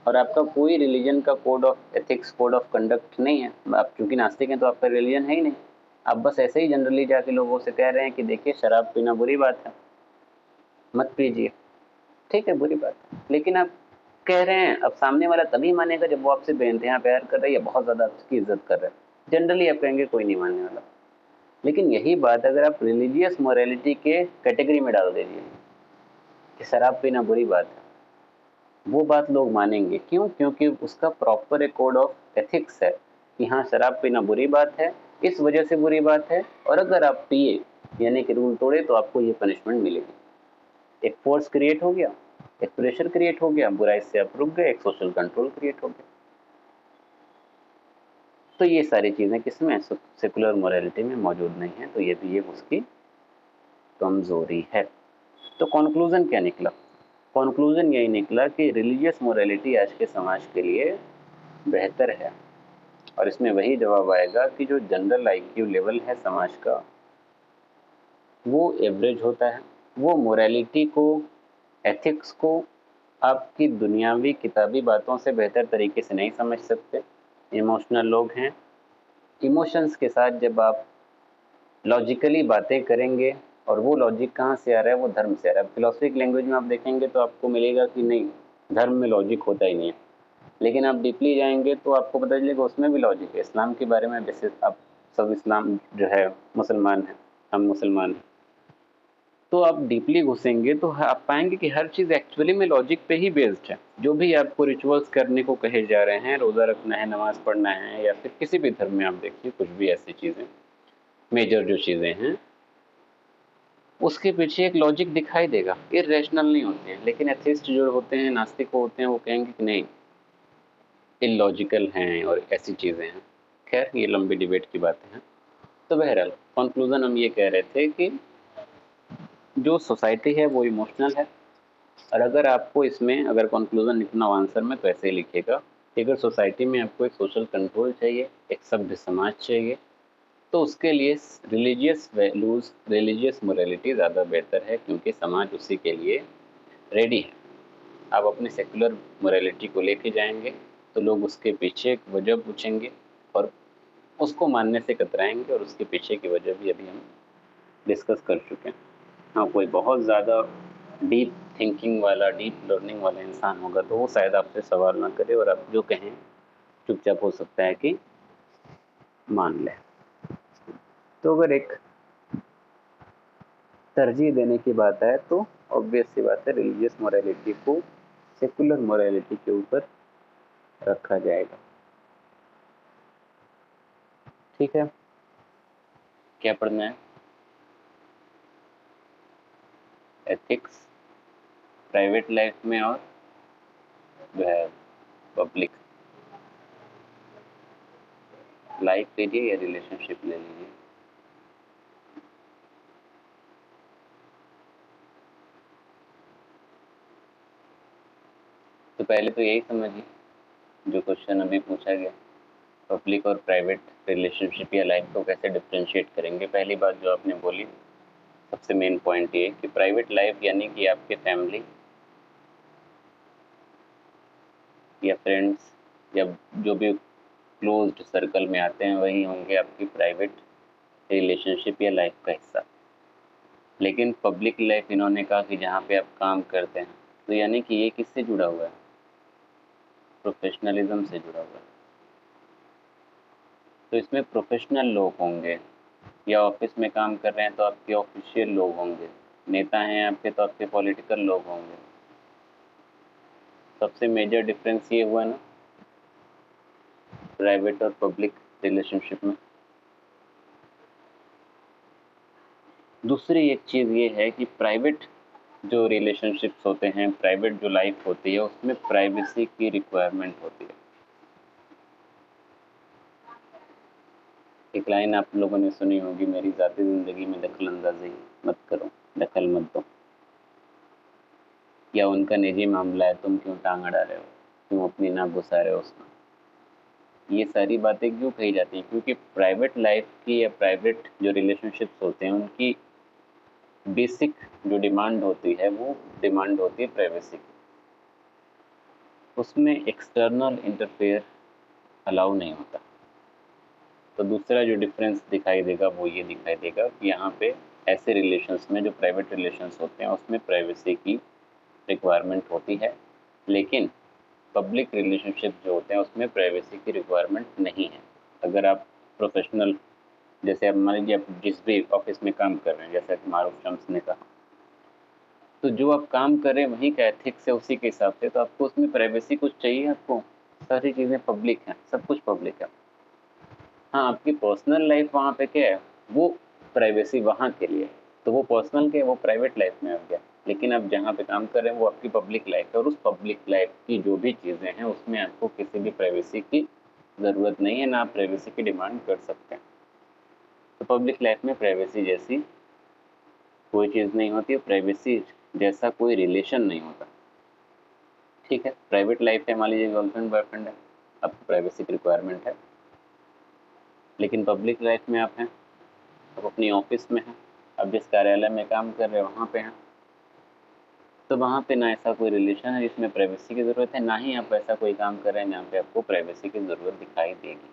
और आपका कोई रिलीजन का code of ethics, code of conduct नहीं है। आप चूंकि नास्तिक हैं तो आपका रिलीजन है ही नहीं। आप बस ऐसे ही जनरली जाके लोगों से कह रहे हैं कि देखिए शराब पीना बुरी बात है, मत पीजिए। ठीक है, बुरी बात है, लेकिन आप कह रहे हैं। अब सामने वाला तभी मानेगा जब वो आपसे बेइंतहा प्यार कर रहा है या बहुत ज़्यादा आपकी इज्जत कर रहा है। जनरली आप कहेंगे कोई नहीं मानने वाला। लेकिन यही बात अगर आप रिलीजियस मोरालिटी के कैटेगरी में डाल दीजिए कि शराब पीना बुरी बात है, वो बात लोग मानेंगे। क्यों? क्योंकि उसका प्रॉपर एक कोड ऑफ एथिक्स है कि हाँ शराब पीना बुरी बात है, इस वजह से बुरी बात है, और अगर आप पिए यानी कि रूल तोड़े तो आपको ये पनिशमेंट मिलेगी। एक फोर्स क्रिएट हो गया, एक प्रेशर क्रिएट हो गया, बुराई से आप रुक गए, एक सोशल कंट्रोल क्रिएट हो गया। तो ये सारी चीज़ें किसमें? सेकुलर मोरालिटी में मौजूद नहीं है। तो ये भी एक उसकी कमजोरी है। तो कॉन्क्लूजन क्या निकला? कॉन्क्लूजन यही निकला कि रिलीजियस मोरालिटी आज के समाज के लिए बेहतर है। और इसमें वही जवाब आएगा कि जो जनरल IQ लेवल है समाज का वो एवरेज होता है। वो मोरालिटी को, एथिक्स को आपकी दुनियावी किताबी बातों से बेहतर तरीके से नहीं समझ सकते। इमोशनल लोग हैं। इमोशंस के साथ जब आप लॉजिकली बातें करेंगे, और वो लॉजिक कहाँ से आ रहा है? वो धर्म से आ रहा है। फिलोसफी की लैंग्वेज में आप देखेंगे तो आपको मिलेगा कि नहीं, धर्म में लॉजिक होता ही नहीं है। लेकिन आप डीपली जाएंगे तो आपको पता चलेगा उसमें भी लॉजिक है। इस्लाम के बारे में वैसे आप सब इस्लाम जो है मुसलमान हैं, हम मुसलमान हैं, तो आप डीपली घुसेंगे तो आप पाएंगे कि हर चीज़ एक्चुअली में लॉजिक पे ही बेस्ड है। जो भी आपको रिचुअल्स करने को कहे जा रहे हैं, रोज़ा रखना है, नमाज पढ़ना है, या फिर किसी भी धर्म में आप देखिए कुछ भी ऐसी चीज़ें, मेजर जो चीज़ें हैं, उसके पीछे एक लॉजिक दिखाई देगा, इरेशनल नहीं होते हैं। लेकिन एथिस्ट जो होते हैं, नास्तिक होते हैं, वो कहेंगे कि नहीं, इलॉजिकल हैं और ऐसी चीज़ें हैं। खैर ये लंबी डिबेट की बातें हैं। तो बहरहाल कंक्लूजन हम ये कह रहे थे कि जो सोसाइटी है वो इमोशनल है, और अगर आपको इसमें अगर कंक्लूजन लिखना हो आंसर में तो ऐसे ही लिखिएगा कि अगर सोसाइटी में आपको एक सोशल कंट्रोल चाहिए, एक सभ्य समाज चाहिए, तो उसके लिए रिलीजियस वैल्यूज़, रिलीजियस मोरालिटी ज़्यादा बेहतर है, क्योंकि समाज उसी के लिए रेडी है। आप अपनी सेकुलर मोरालिटी को लेके जाएंगे तो लोग उसके पीछे एक वजह पूछेंगे और उसको मानने से कतराएंगे, और उसके पीछे की वजह भी अभी हम डिस्कस कर चुके हैं। हाँ, कोई बहुत ज़्यादा डीप थिंकिंग वाला, डीप लर्निंग वाला इंसान होगा तो वो शायद आपसे सवाल ना करे और आप जो कहें चुपचाप हो सकता है कि मान ले। तो अगर एक तरजीह देने की बात है तो ऑब्वियस सी बात है, रिलीजियस मोरालिटी को सेकुलर मोरालिटी के ऊपर रखा जाएगा। ठीक है, क्या पढ़ना है? एथिक्स प्राइवेट लाइफ में और जो है पब्लिक लाइफ लीजिए या रिलेशनशिप ले लीजिए। तो पहले तो यही समझिए जो क्वेश्चन अभी पूछा गया, पब्लिक और प्राइवेट रिलेशनशिप या लाइफ को कैसे डिफ्रेंशिएट करेंगे। पहली बात जो आपने बोली, सबसे मेन पॉइंट ये कि प्राइवेट लाइफ यानी कि आपके फैमिली या फ्रेंड्स या जो भी क्लोज्ड सर्कल में आते हैं वही होंगे आपकी प्राइवेट रिलेशनशिप या लाइफ का हिस्सा। लेकिन पब्लिक लाइफ इन्होंने कहा कि जहाँ पे आप काम करते हैं, तो यानी कि ये किससे जुड़ा हुआ है? प्रोफेशनलिज्म से जुड़ा हुआ है। तो इसमें प्रोफेशनल लोग होंगे, या ऑफिस में काम कर रहे हैं तो आपके ऑफिशियल लोग होंगे, नेता हैं आपके तो आपके पॉलिटिकल लोग होंगे। सबसे मेजर डिफरेंस ये हुआ ना प्राइवेट और पब्लिक रिलेशनशिप में। दूसरी एक चीज़ ये है कि प्राइवेट जो रिलेशनशिप्स होते हैं, प्राइवेट जो लाइफ होती है, उसमें प्राइवेसी की रिक्वायरमेंट होती है। एक लाइन आप लोगों ने सुनी होगी, मेरी ज़ाती ज़िंदगी में दखल अंदाजी मत करो, दखल मत दो, या उनका निजी मामला है तुम क्यों टांग अड़ा रहे हो, क्यों अपनी नाक घुसा रहे हो उसमें। ये सारी बातें क्यों कही जाती हैं? क्योंकि प्राइवेट लाइफ की या प्राइवेट जो रिलेशनशिप्स होते हैं उनकी बेसिक जो डिमांड होती है वो डिमांड होती है प्राइवेसी की। उसमें एक्सटर्नल इंटरफेयर अलाउ नहीं होता। तो दूसरा जो डिफरेंस दिखाई देगा वो ये दिखाई देगा कि यहाँ पे ऐसे रिलेशंस में जो प्राइवेट रिलेशंस होते हैं उसमें प्राइवेसी की रिक्वायरमेंट होती है, लेकिन पब्लिक रिलेशनशिप जो होते हैं उसमें प्राइवेसी की रिक्वायरमेंट नहीं है। अगर आप प्रोफेशनल, जैसे आप मान लीजिए आप जिस भी ऑफिस में काम कर रहे हैं, जैसा कि मारूफ शम्स ने कहा, तो जो आप काम कर रहे हैं वहीं का एथिक्स है उसी के हिसाब से, तो आपको उसमें प्राइवेसी कुछ चाहिए? आपको सारी चीज़ें पब्लिक हैं, सब कुछ पब्लिक है। हाँ, आपकी पर्सनल लाइफ वहाँ पे क्या है, वो प्राइवेसी वहाँ के लिए, तो वो पर्सनल के वो प्राइवेट लाइफ में आ गया। लेकिन आप जहाँ पे काम कर रहे हैं वो आपकी पब्लिक लाइफ है, और उस पब्लिक लाइफ की जो भी चीज़ें हैं उसमें आपको किसी भी प्राइवेसी की ज़रूरत नहीं है, ना आप प्राइवेसी की डिमांड कर सकते हैं। तो पब्लिक लाइफ में प्राइवेसी जैसी कोई चीज़ नहीं होती है, प्राइवेसी जैसा कोई रिलेशन नहीं होता। ठीक है, प्राइवेट लाइफ है, मान लीजिए गर्लफ्रेंड बॉयफ्रेंड है, आपको प्राइवेसी की रिक्वायरमेंट है। लेकिन पब्लिक लाइफ में आप हैं, आप अपनी ऑफिस में हैं, आप जिस कार्यालय में काम कर रहे हो वहाँ पे हैं, तो वहाँ पे ना ऐसा कोई रिलेशन है जिसमें प्राइवेसी की ज़रूरत है, ना ही आप ऐसा कोई काम कर रहे हैं जहाँ पे आपको प्राइवेसी की ज़रूरत दिखाई देगी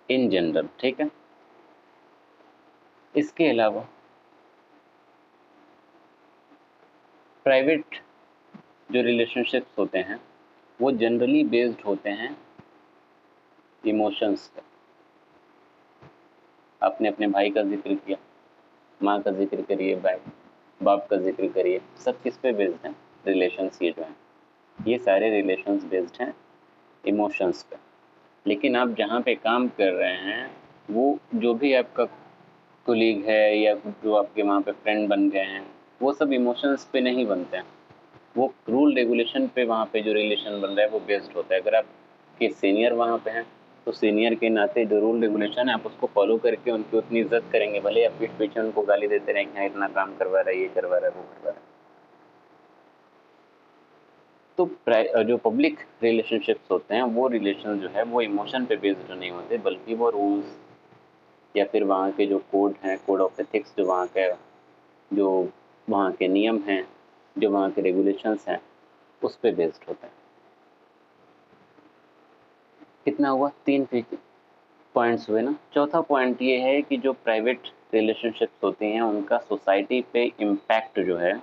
इन जनरल। ठीक है, इसके अलावा प्राइवेट जो रिलेशनशिप्स होते हैं वो जनरली बेस्ड होते हैं इमोशंस पे। आपने अपने भाई का जिक्र किया, माँ का जिक्र करिए, भाई बाप का जिक्र करिए, सब किस पे बेस्ड हैं? रिलेशंस। ये जो हैं ये सारे रिलेशंस बेस्ड हैं इमोशंस पे। लेकिन आप जहाँ पे काम कर रहे हैं वो जो भी आपका कोलीग है या जो आपके वहाँ पे फ्रेंड बन गए हैं, वो सब इमोशंस पे नहीं बनते हैं, वो रूल रेगुलेशन पे वहाँ पे जो रिलेशन बन रहा है वो बेस्ड होता है। अगर आपके सीनियर वहाँ पे हैं तो सीनियर के नाते जो रूल रेगुलेशन है आप उसको फॉलो करके उनकी उतनी इज्जत करेंगे, भले आप पीठ पीछे उनको गाली देते रहें कि हाँ इतना काम करवा रहा है, ये करवा रहा है, वो करवा रहा है। तो जो पब्लिक रिलेशनशिप्स होते हैं वो रिलेशन जो है वो इमोशन पे बेस्ड नहीं होते, बल्कि वो रूल्स या फिर वहाँ के जो कोड हैं, कोड ऑफ एथिक्स, जो वहाँ का जो वहाँ के नियम हैं, जो वहाँ के रेगुलेशंस हैं, उस पे बेस्ड होता है। कितना हुआ? 3 पॉइंट्स हुए ना। चौथा पॉइंट ये है कि जो प्राइवेट रिलेशनशिप्स होती हैं उनका सोसाइटी पे इम्पैक्ट जो है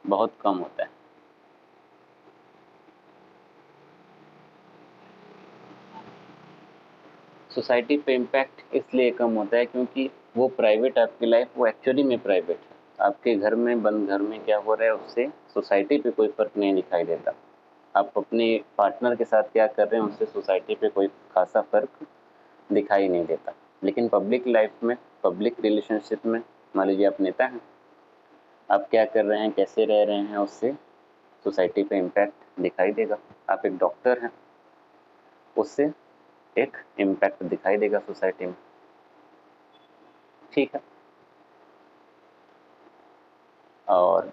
बहुत कम होता है। सोसाइटी पे इम्पैक्ट इसलिए कम होता है क्योंकि वो प्राइवेट आपकी लाइफ वो एक्चुअली में प्राइवेट है। आपके घर में बंद घर में क्या हो रहा है उससे सोसाइटी पे कोई फर्क नहीं दिखाई देता। आप अपने पार्टनर के साथ क्या कर रहे हैं उससे सोसाइटी पे कोई खासा फर्क दिखाई नहीं देता। लेकिन पब्लिक लाइफ में, पब्लिक रिलेशनशिप में, मान लीजिए आप नेता हैं, आप क्या कर रहे हैं, कैसे रह रहे हैं, उससे सोसाइटी पे इम्पैक्ट दिखाई देगा। आप एक डॉक्टर हैं, उससे एक इम्पैक्ट दिखाई देगा सोसाइटी में। ठीक है। और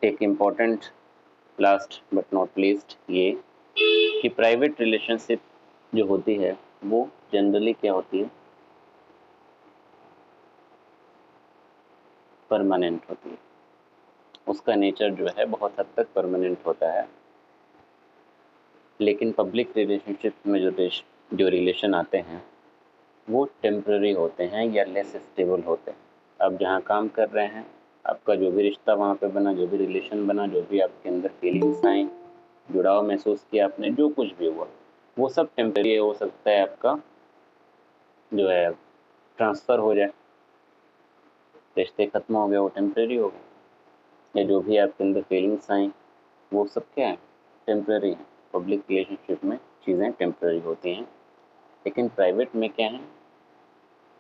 एक important last but not least ये कि प्राइवेट रिलेशनशिप जो होती है वो जनरली क्या होती है, परमानेंट होती है। उसका नेचर जो है बहुत हद तक परमानेंट होता है। लेकिन पब्लिक रिलेशनशिप में जो रिलेशन आते हैं वो टेम्पररी होते हैं या लेस स्टेबल होते हैं। आप जहाँ काम कर रहे हैं, आपका जो भी रिश्ता वहाँ पे बना, जो भी रिलेशन बना, जो भी आपके अंदर फीलिंग्स आई, जुड़ाव महसूस किया आपने, जो कुछ भी हुआ वो सब टेम्पररी हो सकता है। आपका जो है ट्रांसफ़र हो जाए, रिश्ते खत्म हो गए, वो टेम्पररी हो गए। या जो भी आपके अंदर फीलिंग्स आई वो सब क्या है, टेम्पररी है। पब्लिक रिलेशनशिप में चीज़ें टेम्पररी होती हैं, लेकिन प्राइवेट में क्या है,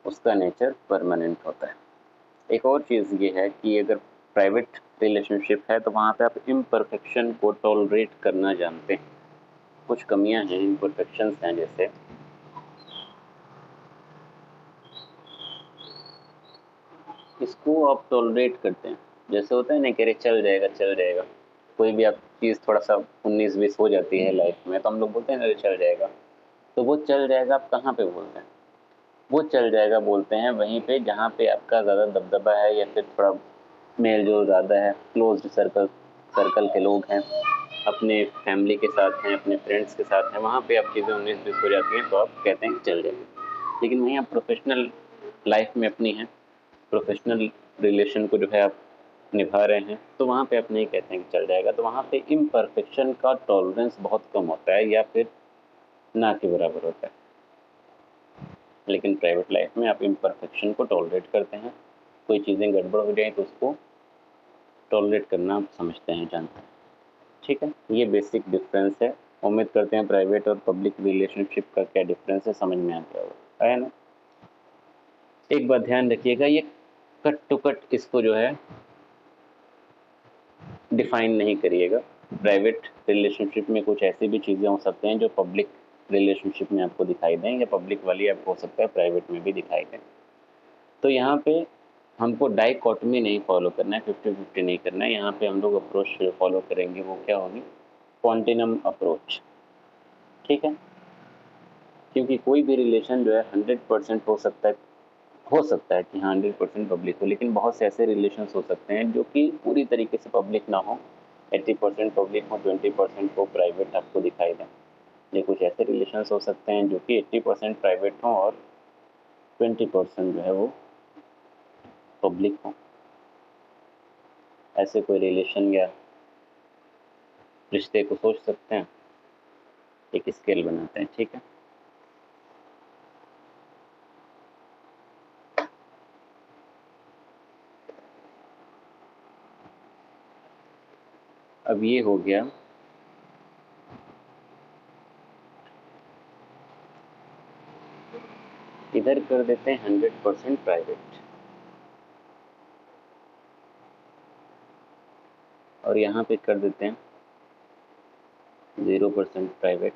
उसका नेचर परमानेंट होता है। एक और चीज़ ये है कि अगर प्राइवेट रिलेशनशिप है तो वहाँ पे आप इम्परफेक्शन को टॉलरेट करना जानते हैं। कुछ कमियां हैं, इम्परफेक्शंस हैं, जैसे इसको आप टॉलरेट करते हैं। जैसे होता है ना कि अरे चल जाएगा चल जाएगा, कोई भी आप चीज़ थोड़ा सा 19-20 हो जाती है लाइफ में तो हम लोग बोलते हैं अरे चल जाएगा। तो वो चल जाएगा आप कहाँ पे बोलते हैं? वो चल जाएगा बोलते हैं वहीं पे जहाँ पे आपका ज़्यादा दबदबा है या फिर थोड़ा मेल जोल ज़्यादा है, क्लोज्ड सर्कल सर्कल के लोग हैं, अपने फैमिली के साथ हैं, अपने फ्रेंड्स के साथ हैं, वहाँ पे आप चीज़ें 19-20 हो जाती हैं तो आप कहते हैं चल जाएगा। लेकिन वहीं आप प्रोफेशनल लाइफ में अपनी हैं, प्रोफेशनल रिलेशन को जो है आप निभा रहे हैं, तो वहाँ पे आप नहीं कहते हैं कि चल जाएगा। तो वहाँ पे इम्परफेक्शन का टॉलरेंस बहुत कम होता है या फिर ना के बराबर होता है। लेकिन प्राइवेट लाइफ में आप इम्परफेक्शन को टॉलरेट करते हैं। कोई चीज़ें गड़बड़ हो जाए तो उसको टॉलरेट करना आप समझते हैं, जानते हैं। ठीक है, ये बेसिक डिफरेंस है। उम्मीद करते हैं प्राइवेट और पब्लिक रिलेशनशिप का क्या डिफरेंस है समझ में आ गया होगा, है ना। एक बात ध्यान रखिएगा, ये कट टू कट इसको जो है डिफाइन नहीं करिएगा। प्राइवेट रिलेशनशिप में कुछ ऐसी भी चीज़ें हो सकते हैं जो पब्लिक रिलेशनशिप में आपको दिखाई दें, या पब्लिक वाली आपको हो सकता है प्राइवेट में भी दिखाई दें। तो यहाँ पे हमको डाइकोटमी नहीं फॉलो करना है, 50-50 नहीं करना है। यहाँ पे हम लोग अप्रोच फॉलो करेंगे, वो क्या होगी, कॉन्टिनम अप्रोच। ठीक है, क्योंकि कोई भी रिलेशन जो है 100% हो सकता है कि हाँ 100% पब्लिक हो, लेकिन बहुत से ऐसे रिलेशन हो सकते हैं जो कि पूरी तरीके से पब्लिक ना हो, 80% पब्लिक हो, 20% को प्राइवेट आपको दिखाई दें। ये कुछ ऐसे रिलेशन हो सकते हैं जो कि 80% प्राइवेट हों और 20% जो है वो पब्लिक हों। ऐसे कोई रिलेशन या रिश्ते को सोच सकते हैं, एक स्केल बनाते हैं। ठीक है, अब ये हो गया इधर कर देते हैं 100% प्राइवेट, और यहाँ पे कर देते हैं 0% प्राइवेट।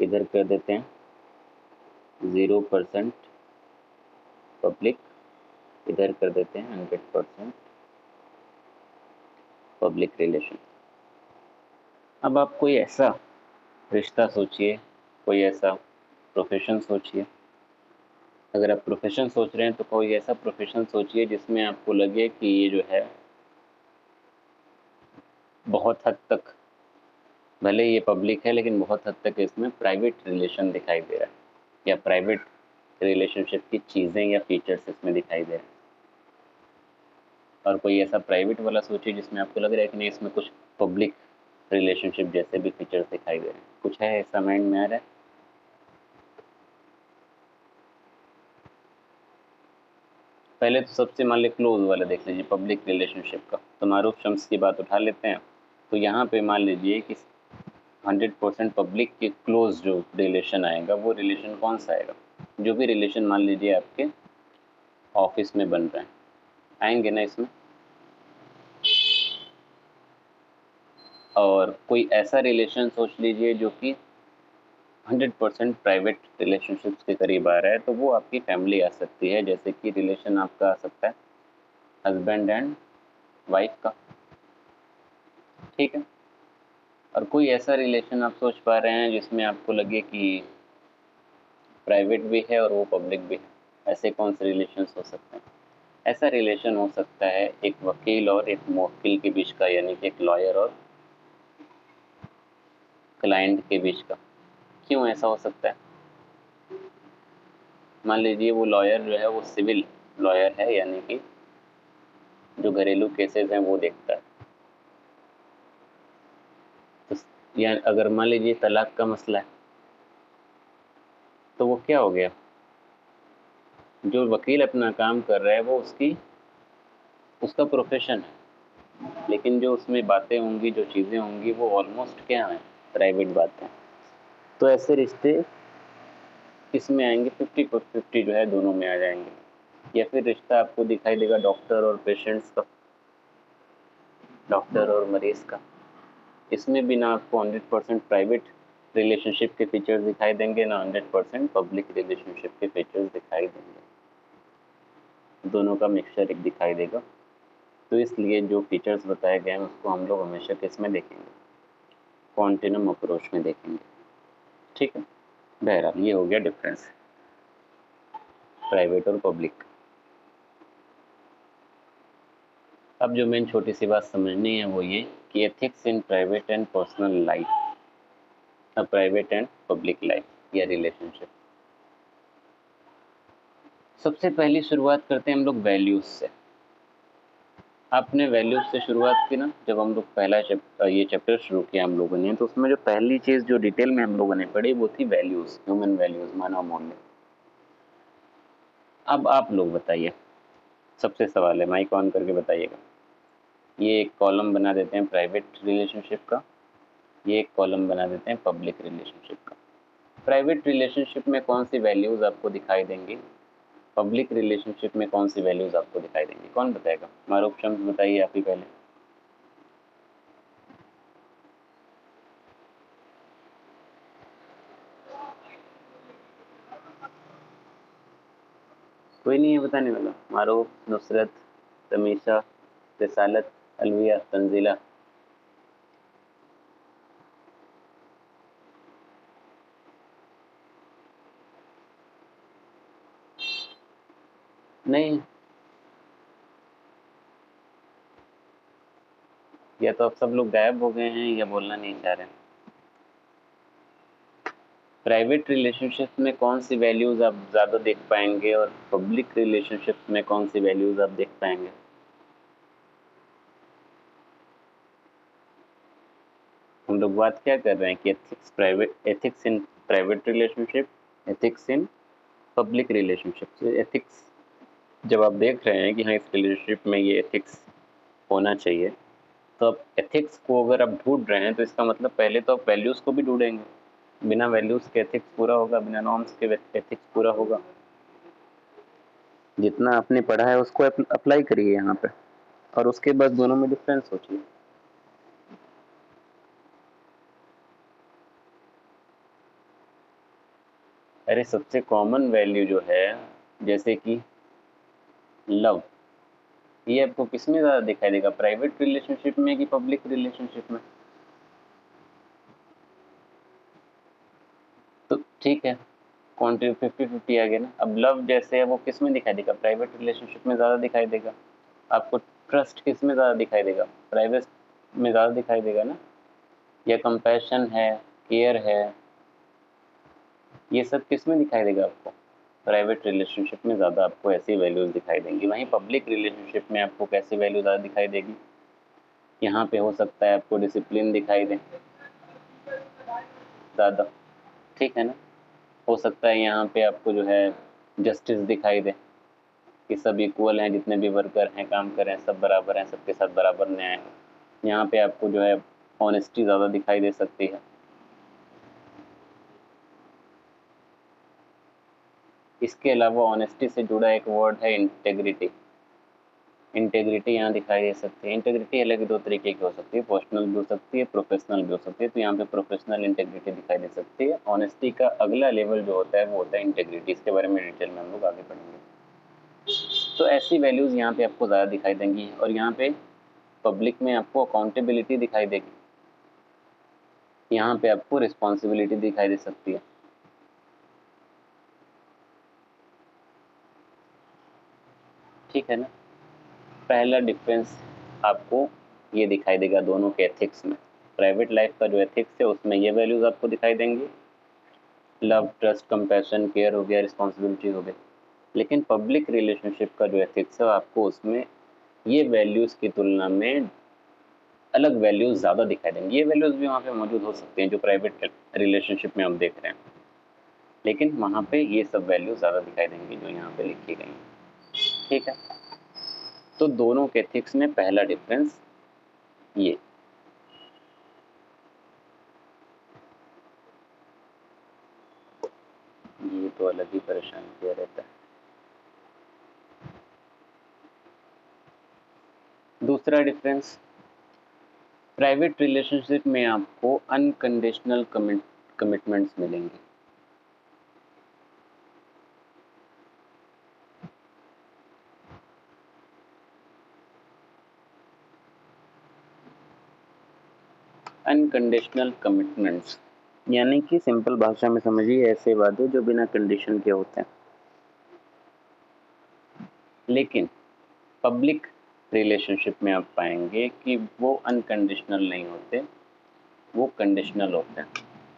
इधर कर देते हैं 0% पब्लिक, इधर कर देते हैं 100% पब्लिक रिलेशन। अब आप कोई ऐसा रिश्ता सोचिए, कोई ऐसा प्रोफेशन सोचिए। अगर आप प्रोफेशन सोच रहे हैं तो कोई ऐसा प्रोफेशन सोचिए जिसमें आपको लगे कि ये जो है बहुत हद तक, भले ये पब्लिक है लेकिन बहुत हद तक इसमें प्राइवेट रिलेशन दिखाई दे रहा है, या प्राइवेट रिलेशनशिप की चीज़ें या फीचर्स इसमें दिखाई दे रहे हैं। और कोई ऐसा प्राइवेट वाला सोचिए जिसमें आपको लग रहा है कि नहीं, इसमें कुछ पब्लिक रिलेशनशिप जैसे भी फीचर्स दिखाई दे रहे हैं। कुछ है ऐसा माइंड में आ रहा है? पहले तो सबसे मान लीजिए क्लोज वाला देख लीजिए, पब्लिक रिलेशनशिप का। तो मारूफ शम्स की बात उठा लेते हैं। तो यहाँ पे मान लीजिए कि 100% पब्लिक के क्लोज जो रिलेशन आएगा वो रिलेशन कौन सा आएगा? जो भी रिलेशन मान लीजिए आपके ऑफिस में बन रहे हैं, आएंगे ना इसमें। और कोई ऐसा रिलेशन सोच लीजिए जो कि 100% प्राइवेट रिलेशनशिप्स के करीब आ रहा है, तो वो आपकी फैमिली आ सकती है। जैसे कि रिलेशन आपका आ सकता है हस्बैंड एंड वाइफ का, ठीक है। और कोई ऐसा रिलेशन आप सोच पा रहे हैं जिसमें आपको लगे कि प्राइवेट भी है और वो पब्लिक भी है। ऐसे कौन से रिलेशन हो सकते हैं? ऐसा रिलेशन हो सकता है एक वकील और एक मुवक्किल के बीच का, यानी कि एक लॉयर और क्लाइंट के बीच का। क्यों ऐसा हो सकता है? मान लीजिए वो लॉयर जो है वो सिविल लॉयर है, यानी कि जो घरेलू केसेस हैं वो देखता है। तो या अगर मान लीजिए तलाक का मसला है, तो वो क्या हो गया? जो वकील अपना काम कर रहा है वो उसका प्रोफेशन है, लेकिन जो उसमें बातें होंगी, जो चीज़ें होंगी, वो ऑलमोस्ट क्या है, प्राइवेट बातें। तो ऐसे रिश्ते किसमें आएंगे? 50-50 जो है दोनों में आ जाएंगे। या फिर रिश्ता आपको दिखाई देगा डॉक्टर और पेशेंट्स का, डॉक्टर और मरीज का। इसमें भी ना आपको 100% प्राइवेट रिलेशनशिप के फीचर्स दिखाई देंगे, ना 100% पब्लिक रिलेशनशिप के फीचर्स दिखाई देंगे। दोनों का मिक्सचर एक दिखाई देगा। तो इसलिए जो फीचर्स बताए गए हैं उसको हम लोग हमेशा किस में देखेंगे? कॉन्टिन्यूम अप्रोच में देखेंगे, ठीक है। बहरहाल ये हो गया डिफरेंस प्राइवेट और पब्लिक। अब जो मेन छोटी सी बात समझनी है वो ये कि ethics in private and personal life, private and public life या रिलेशनशिप। सबसे पहली शुरुआत करते हैं हम लोग वैल्यूज से। आपने वैल्यूज से शुरुआत की ना, जब हम लोग पहला ये चैप्टर शुरू किया हम लोगों ने, तो उसमें जो पहली चीज़ जो डिटेल में हम लोगों ने पढ़ी वो थी वैल्यूज, ह्यूमन वैल्यूज, मानव मूल्य। अब आप लोग बताइए, सबसे सवाल है, माइक ऑन करके बताइएगा। ये एक कॉलम बना देते हैं प्राइवेट रिलेशनशिप का, ये एक कॉलम बना देते हैं पब्लिक रिलेशनशिप का। प्राइवेट रिलेशनशिप में कौन सी वैल्यूज आपको दिखाई देंगी? पब्लिक रिलेशनशिप में कौन सी वैल्यूज आपको दिखाई देंगी? कौन बताएगा? मारूफ शम्स बताइए आप ही पहले। कोई नहीं है बताने वाला? मारूफ, नुसरत, तमीशा, रिसालत, अलविया, तंजीला। नहीं, या तो अब सब लोग गायब हो गए हैं या बोलना नहीं चाह रहे हैं। प्राइवेट रिलेशनशिप में कौन सी वैल्यूज आप ज़्यादा देख पाएंगे और पब्लिक रिलेशनशिप में कौन सी वैल्यूज आप देख पाएंगे? हम लोग बात क्या कर रहे हैं कि ethics in private relationship, ethics in public relationship. Ethics जब आप देख रहे हैं कि हाँ इस रिलेशनशिप में ये एथिक्स होना चाहिए, तो अब एथिक्स को अगर आप ढूंढ रहे हैं तो इसका मतलब पहले तो आप वैल्यूज़ को भी ढूंढेंगे। बिना वैल्यूज़ के एथिक्स पूरा होगा, बिना नॉर्म्स के एथिक्स पूरा होगा। जितना आपने पढ़ा है उसको अप्लाई करिए यहाँ पे, और उसके बाद दोनों में डिफरेंस सोचिए। अरे सबसे कॉमन वैल्यू जो है, जैसे कि लव, ये आपको किस में ज़्यादा दिखाई देगा, प्राइवेट रिलेशनशिप में कि पब्लिक रिलेशनशिप में? तो ठीक है, क्वांटिटी 50-50 आ गया ना। अब लव जैसे है वो किस में दिखाई देगा, प्राइवेट रिलेशनशिप में ज़्यादा दिखाई देगा। आपको ट्रस्ट किस में ज़्यादा दिखाई देगा, प्राइवेट में ज़्यादा दिखाई देगा ना। या कंपैशन है, केयर है, ये सब किस में दिखाई देगा आपको, प्राइवेट रिलेशनशिप में ज़्यादा आपको ऐसी वैल्यूज़ दिखाई देंगी। वहीं पब्लिक रिलेशनशिप में आपको कैसी वैल्यू ज़्यादा दिखाई देगी, यहाँ पे हो सकता है आपको डिसिप्लिन दिखाई दे ज़्यादा, ठीक है ना। हो सकता है यहाँ पे आपको जो है जस्टिस दिखाई दे कि सब इक्वल हैं, जितने भी वर्कर हैं काम कर रहे हैं सब बराबर हैं, सबके साथ बराबर न्याय है। यहाँ पे आपको जो है ऑनेस्टी ज़्यादा दिखाई दे सकती है। इसके अलावा ऑनेस्टी से जुड़ा एक वर्ड है इंटेग्रिटी। इंटेग्रिटी यहाँ दिखाई दे सकती है। इंटेग्रिटी अलग दो तरीके की हो सकती है, पर्सनल भी हो सकती है, प्रोफेशनल भी हो सकती है। तो यहाँ पे प्रोफेशनल इंटेग्रिटी दिखाई दे सकती है। ऑनेस्टी का अगला लेवल जो होता है वो होता है इंटेग्रिटी। इसके बारे में डिटेल में हम लोग आगे पढ़ेंगे। तो ऐसी वैल्यूज़ यहाँ पे आपको ज़्यादा दिखाई देंगी। और यहाँ पे पब्लिक में आपको अकाउंटेबिलिटी दिखाई देगी, यहाँ पे आपको रिस्पॉन्सिबिलिटी दिखाई दे सकती है। ठीक है ना। पहला डिफरेंस आपको ये दिखाई देगा दोनों के एथिक्स में। प्राइवेट लाइफ का जो एथिक्स है उसमें ये वैल्यूज़ आपको दिखाई देंगी, लव, ट्रस्ट, कंपैशन, केयर हो गया, रिस्पॉन्सिबिलिटी हो गई। लेकिन पब्लिक रिलेशनशिप का जो एथिक्स है आपको उसमें ये वैल्यूज़ की तुलना में अलग वैल्यूज़ ज़्यादा दिखाई देंगी। ये वैल्यूज़ भी वहाँ पे मौजूद हो सकती हैं जो प्राइवेट रिलेशनशिप में हम देख रहे हैं, लेकिन वहाँ पे ये सब वैल्यूज़ ज़्यादा दिखाई देंगी जो यहाँ पे लिखी गई हैं। ठीक है। तो दोनों के एथिक्स में पहला डिफरेंस ये। तो अलग ही परेशान किया रहता है। दूसरा डिफरेंस, प्राइवेट रिलेशनशिप में आपको अनकंडीशनल कमिटमेंट्स मिलेंगे। अनकंडीशनल कमिटमेंट्स यानी कि सिंपल भाषा में समझिए, ऐसे वादे जो बिना कंडीशन के होते हैं। लेकिन पब्लिक रिलेशनशिप में आप पाएंगे कि वो अनकंडीशनल नहीं होते, वो कंडीशनल होते हैं।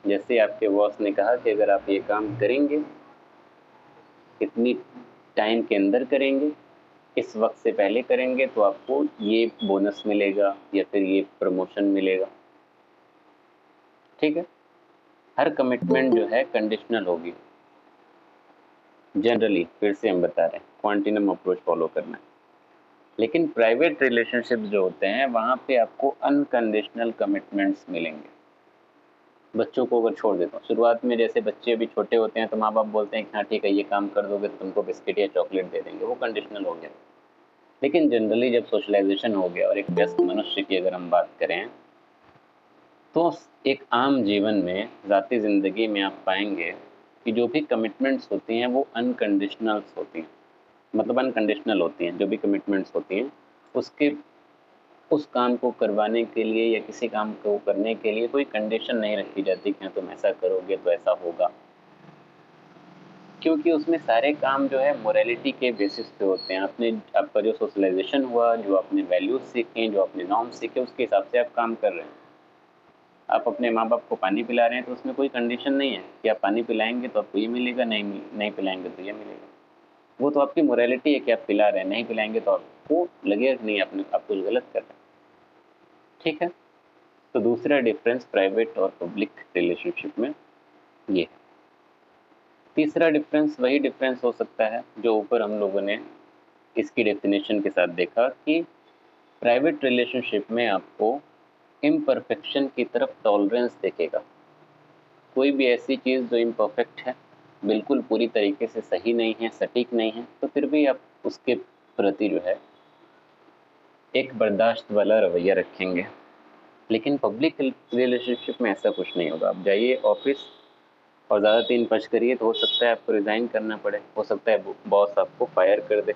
जैसे आपके बॉस ने कहा कि अगर आप ये काम करेंगे, इतनी टाइम के अंदर करेंगे, इस वक्त से पहले करेंगे तो आपको ये बोनस मिलेगा या फिर ये प्रमोशन मिलेगा। ठीक है। हर कमिटमेंट जो है कंडीशनल होगी जनरली। फिर से हम बता रहे हैं, क्वांटिनम अप्रोच फॉलो करना है। लेकिन प्राइवेट रिलेशनशिप जो होते हैं वहाँ पे आपको अनकंडीशनल कमिटमेंट्स मिलेंगे। बच्चों को अगर छोड़ देता हूँ, शुरुआत में जैसे बच्चे अभी छोटे होते हैं तो माँ बाप बोलते हैं कि हाँ ठीक है ये काम कर दोगे तो तुमको बिस्किट या चॉकलेट दे देंगे, वो कंडीशनल हो गया। लेकिन जनरली जब सोशलाइजेशन हो गया और एक व्यस्त मनुष्य की अगर हम बात करें तो एक आम जीवन में, ज़ाती ज़िंदगी में आप पाएंगे कि जो भी कमिटमेंट्स होती हैं वो अनकंडीशनल्स होती हैं। मतलब अनकंडीशनल होती हैं। जो भी कमिटमेंट्स होती हैं उसके उस काम को करवाने के लिए या किसी काम को करने के लिए कोई कंडीशन नहीं रखी जाती कि हाँ तुम ऐसा करोगे तो ऐसा होगा, क्योंकि उसमें सारे काम जो है मोरालिटी के बेसिस पे होते हैं। आपका जो सोशलाइजेशन हुआ, जो आपने वैल्यूज सीखे, जो आपने नॉर्म्स सीखे, उसके हिसाब से आप काम कर रहे हैं। आप अपने माँ बाप को पानी पिला रहे हैं तो उसमें कोई कंडीशन नहीं है कि आप पानी पिलाएंगे तो आपको ये मिलेगा, नहीं पिलाएंगे तो ये मिलेगा। वो तो आपकी मोरालिटी है कि आप पिला रहे हैं, नहीं पिलाएंगे तो आपको लगेगा कि नहीं आप कुछ गलत कर रहे हैं। ठीक है। तो दूसरा डिफरेंस प्राइवेट और पब्लिक रिलेशनशिप में ये है। तीसरा डिफरेंस वही डिफरेंस हो सकता है जो ऊपर हम लोगों ने इसकी डेफिनेशन के साथ देखा कि प्राइवेट रिलेशनशिप में आपको इम्परफेक्शन की तरफ टॉलरेंस देखेगा। कोई भी ऐसी चीज़ जो इम्परफेक्ट है, बिल्कुल पूरी तरीके से सही नहीं है, सटीक नहीं है, तो फिर भी आप उसके प्रति जो है एक बर्दाश्त वाला रवैया रखेंगे। लेकिन पब्लिक रिलेशनशिप में ऐसा कुछ नहीं होगा। आप जाइए ऑफिस, और ज़्यादा तीन पच करिए तो हो सकता है आपको रिज़ाइन करना पड़े, हो सकता है बॉस आपको फायर कर दे,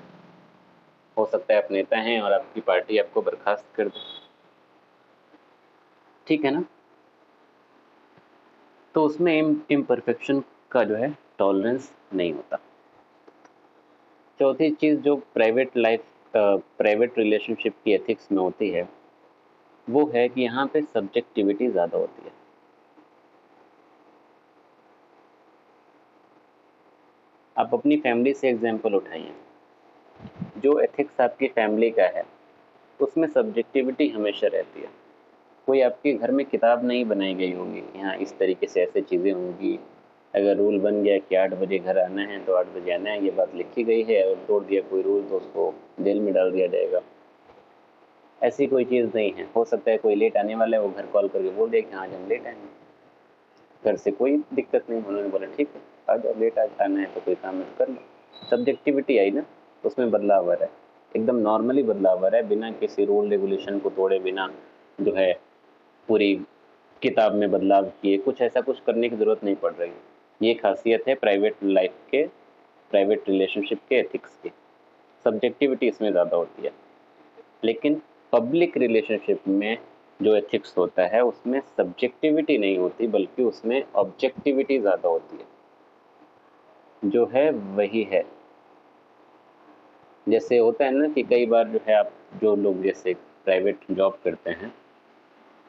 हो सकता है आप नेता हैं और आपकी पार्टी आपको बर्खास्त कर दे। ठीक है ना? तो उसमें इम्परफेक्शन का जो है टॉलरेंस नहीं होता। चौथी चीज़ जो प्राइवेट रिलेशनशिप की एथिक्स में होती है वो है कि यहाँ पे सब्जेक्टिविटी ज़्यादा होती है। आप अपनी फैमिली से एग्जाम्पल उठाइए, जो एथिक्स आपकी फैमिली का है उसमें सब्जेक्टिविटी हमेशा रहती है। कोई आपके घर में किताब नहीं बनाई गई होगी कि हाँ इस तरीके से ऐसे चीज़ें होंगी, अगर रूल बन गया कि 8 बजे घर आना है तो 8 बजे आना है, ये बात लिखी गई है, और तोड़ दिया कोई रूल तो उसको जेल में डाल दिया जाएगा। ऐसी कोई चीज़ नहीं है। हो सकता है कोई लेट आने वाला है, वो घर कॉल करके बोल दे कि हाँ आज हम लेट आएंगे, घर से कोई दिक्कत नहीं, उन्होंने बोला ठीक है आ जाओ, लेट आज आना है तो कोई काम है तो कर लो। सब्जेक्टिविटी आई ना, उसमें बदलाव आ रहा है, एकदम नॉर्मली बदलाव आ रहा है, बिना किसी रूल रेगुलेशन को तोड़े, बिना जो है पूरी किताब में बदलाव किए, कुछ ऐसा कुछ करने की ज़रूरत नहीं पड़ रही। ये खासियत है प्राइवेट रिलेशनशिप के एथिक्स की, सब्जेक्टिविटी इसमें ज़्यादा होती है। लेकिन पब्लिक रिलेशनशिप में जो एथिक्स होता है उसमें सब्जेक्टिविटी नहीं होती, बल्कि उसमें ऑब्जेक्टिविटी ज़्यादा होती है। जो है वही है। जैसे होता है ना कि कई बार जो है आप, जो लोग जैसे प्राइवेट जॉब करते हैं,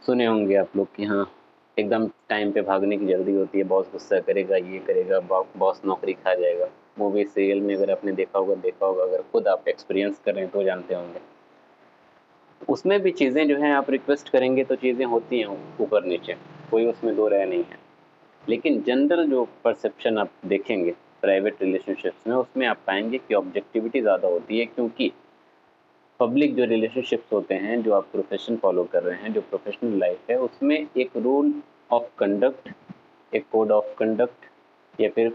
सुने होंगे आप लोग कि हाँ एकदम टाइम पे भागने की जल्दी होती है, बॉस गुस्सा करेगा, ये करेगा, बॉस नौकरी खा जाएगा। मूवी सीरियल में अगर आपने देखा होगा, अगर खुद आप एक्सपीरियंस कर रहे हैं तो जानते होंगे। उसमें भी चीज़ें जो हैं आप रिक्वेस्ट करेंगे तो चीज़ें होती हैं ऊपर नीचे, कोई उसमें दो राय नहीं है। लेकिन जनरल जो परसेप्शन आप देखेंगे प्राइवेट रिलेशनशिप्स में, उसमें आप पाएंगे कि ऑब्जेक्टिविटी ज़्यादा होती है, क्योंकि पब्लिक जो रिलेशनशिप्स होते हैं, जो आप प्रोफेशन फॉलो कर रहे हैं, जो प्रोफेशनल लाइफ है, उसमें एक रूल ऑफ कंडक्ट, एक कोड ऑफ कंडक्ट, या फिर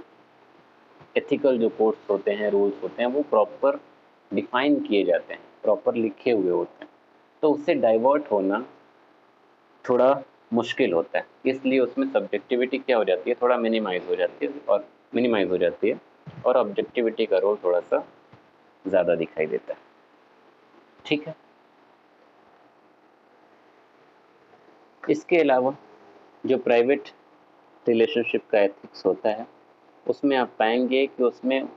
एथिकल जो कोड्स होते हैं, रूल्स होते हैं, वो प्रॉपर डिफाइन किए जाते हैं, प्रॉपर लिखे हुए होते हैं। तो उससे डाइवर्ट होना थोड़ा मुश्किल होता है, इसलिए उसमें सब्जेक्टिविटी क्या हो जाती है, थोड़ा मिनिमाइज हो जाती है, और ऑब्जेक्टिविटी का रोल थोड़ा सा ज़्यादा दिखाई देता है। ठीक है। इसके अलावा जो प्राइवेट रिलेशनशिप का एथिक्स होता है, उसमें आप पाएंगे कि उसमें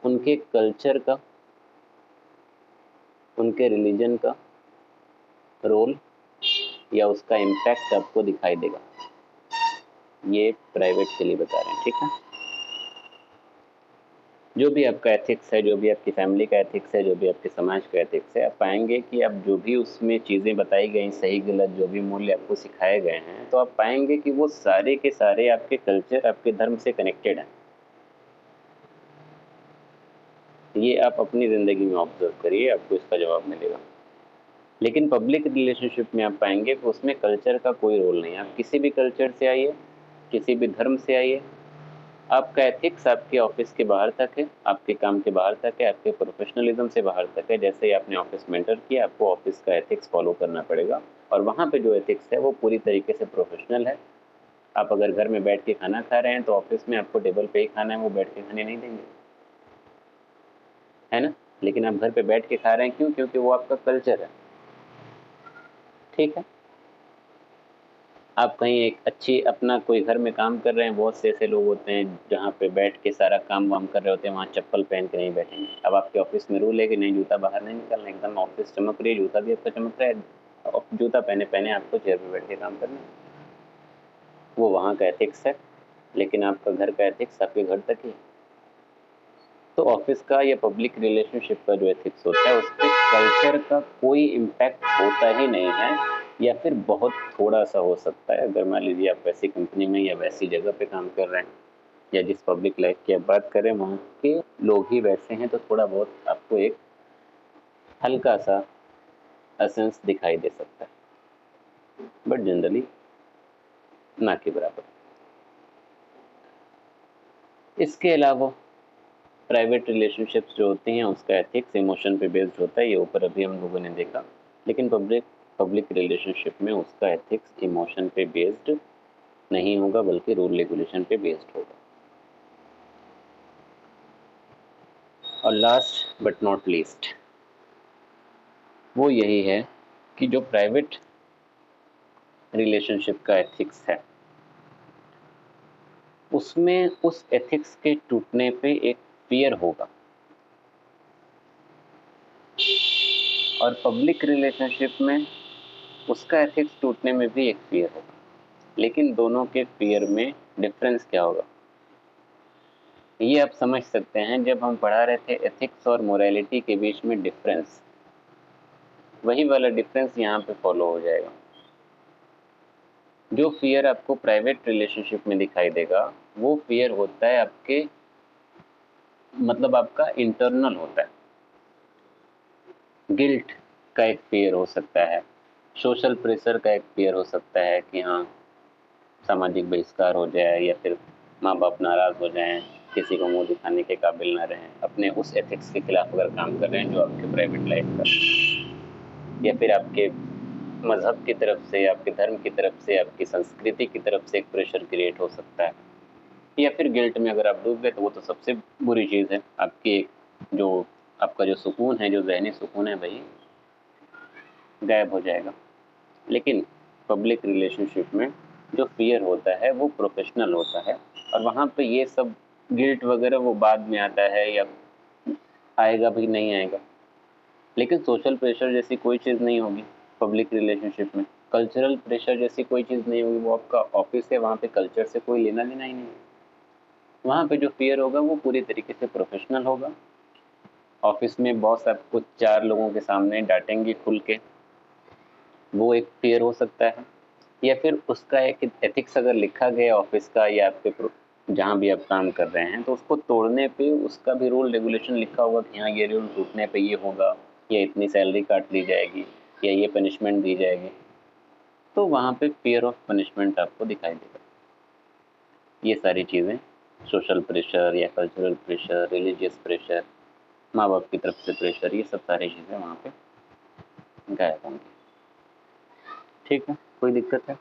उनके कल्चर का, उनके रिलीजन का रोल या उसका इम्पैक्ट आपको दिखाई देगा। ये प्राइवेट के लिए बता रहे हैं। ठीक है। जो भी आपका एथिक्स है, जो भी आपकी फैमिली का एथिक्स है, जो भी आपके समाज का एथिक्स है, आप पाएंगे कि अब जो भी उसमें चीज़ें बताई गई, सही गलत जो भी मूल्य आपको सिखाए गए हैं, तो आप पाएंगे कि वो सारे के सारे आपके कल्चर, आपके धर्म से कनेक्टेड हैं। ये आप अपनी ज़िंदगी में ऑब्जर्व करिए, आपको इसका जवाब मिलेगा। लेकिन पब्लिक रिलेशनशिप में आप पाएंगे कि उसमें कल्चर का कोई रोल नहीं है। आप किसी भी कल्चर से आइए, किसी भी धर्म से आइए, आपका एथिक्स आपके ऑफिस के बाहर तक है, आपके काम के बाहर तक है, आपके प्रोफेशनलिज्म से बाहर तक है। जैसे ही आपने ऑफिस में एंटर किया, आपको ऑफिस का एथिक्स फॉलो करना पड़ेगा, और वहाँ पे जो एथिक्स है वो पूरी तरीके से प्रोफेशनल है। आप अगर घर में बैठ के खाना खा रहे हैं तो ऑफिस में आपको टेबल पे ही खाना है, वो बैठ के खाने नहीं देंगे, है ना। लेकिन आप घर पे बैठ के खा रहे हैं, क्यों? क्योंकि वो आपका कल्चर है। ठीक है। आप कहीं एक अच्छी अपना कोई घर में काम कर रहे हैं, बहुत से ऐसे लोग होते हैं जहाँ पे बैठ के सारा काम वाम कर रहे होते हैं, वहाँ चप्पल पहन के नहीं बैठेंगे। अब आपके ऑफिस में रूल है कि नहीं, जूता बाहर नहीं निकलना, एकदम ऑफिस चमक रही है, जूता भी आपका चमक रहा है, और जूता पहने पहने आपको चेयर पे बैठ के काम करना है। वो वहाँ का एथिक्स है, लेकिन आपका घर का एथिक्स आपके घर तक ही। तो ऑफिस का या पब्लिक रिलेशनशिप का जो एथिक्स होता है, उस पर कल्चर का कोई इम्पैक्ट होता ही नहीं है, या फिर बहुत थोड़ा सा हो सकता है। अगर मान लीजिए आप वैसी कंपनी में या वैसी जगह पे काम कर रहे हैं, या जिस पब्लिक लाइफ की आप बात करें वहाँ के लोग ही वैसे हैं, तो थोड़ा बहुत आपको एक हल्का सा एसेंस दिखाई दे सकता है, बट जनरली ना के बराबर। इसके अलावा प्राइवेट रिलेशनशिप्स जो होती हैं उसका एथिक्स इमोशन पे बेस्ड होता है, ये ऊपर अभी हम लोगों ने देखा। लेकिन पब्लिक रिलेशनशिप में उसका एथिक्स इमोशन पे बेस्ड नहीं होगा, बल्कि रूल रेगुलेशन पे बेस्ड होगा। और लास्ट बट नॉट लीस्ट वो यही है कि जो प्राइवेट रिलेशनशिप का एथिक्स है, उसमें उस एथिक्स के टूटने पे एक फियर होगा, और पब्लिक रिलेशनशिप में उसका एथिक्स टूटने में भी एक फियर होगा। लेकिन दोनों के फियर में डिफरेंस क्या होगा, ये आप समझ सकते हैं जब हम पढ़ा रहे थे एथिक्स और मोरालिटी के बीच में डिफरेंस, वही वाला डिफरेंस यहाँ पे फॉलो हो जाएगा। जो फियर आपको प्राइवेट रिलेशनशिप में दिखाई देगा वो फियर होता है आपके, मतलब आपका इंटरनल होता है। गिल्ट का एक फियर हो सकता है, सोशल प्रेशर का एक फियर हो सकता है कि हाँ सामाजिक बहिष्कार हो जाए, या फिर माँ बाप नाराज हो जाएं, किसी को मुंह दिखाने के काबिल ना रहें, अपने उस एथिक्स के खिलाफ अगर काम कर रहे हैं जो आपके प्राइवेट लाइफ का, या फिर आपके मजहब की तरफ से, आपके धर्म की तरफ से, आपकी संस्कृति की तरफ से एक प्रेशर क्रिएट हो सकता है। या फिर गिल्ट में अगर आप डूब गए तो वो तो सबसे बुरी चीज़ है, आपकी एक जो आपका जो सुकून है, जो ज़हनी सुकून है भाई गायब हो जाएगा। लेकिन पब्लिक रिलेशनशिप में जो फियर होता है वो प्रोफेशनल होता है, और वहाँ पे ये सब गिल्ट वगैरह वो बाद में आता है, या आएगा भी नहीं आएगा। लेकिन सोशल प्रेशर जैसी कोई चीज़ नहीं होगी पब्लिक रिलेशनशिप में, कल्चरल प्रेशर जैसी कोई चीज़ नहीं होगी। वो आपका ऑफिस है, वहाँ पे कल्चर से कोई लेना देना ही नहीं है। वहाँ पे जो फियर होगा वो पूरी तरीके से प्रोफेशनल होगा। ऑफिस में बॉस आपको 4 लोगों के सामने डांटेंगे खुल के, वो एक फियर हो सकता है। या फिर उसका एक एथिक्स अगर लिखा गया ऑफिस का, या आपके जहाँ भी आप काम कर रहे हैं, तो उसको तोड़ने पे उसका भी रूल रेगुलेशन लिखा होगा कि हाँ ये रूल टूटने पे ये होगा, या इतनी सैलरी काट ली जाएगी, या ये पनिशमेंट दी जाएगी। तो वहाँ पे फियर ऑफ पनिशमेंट आपको दिखाई देगा। ये सारी चीज़ें, सोशल प्रेशर या कल्चरल प्रेशर, रिलीजियस प्रेशर, माँ बाप की तरफ से प्रेशर, ये सब सारी चीज़ें वहाँ पे गायब होंगी। ठीक है, कोई दिक्कत है?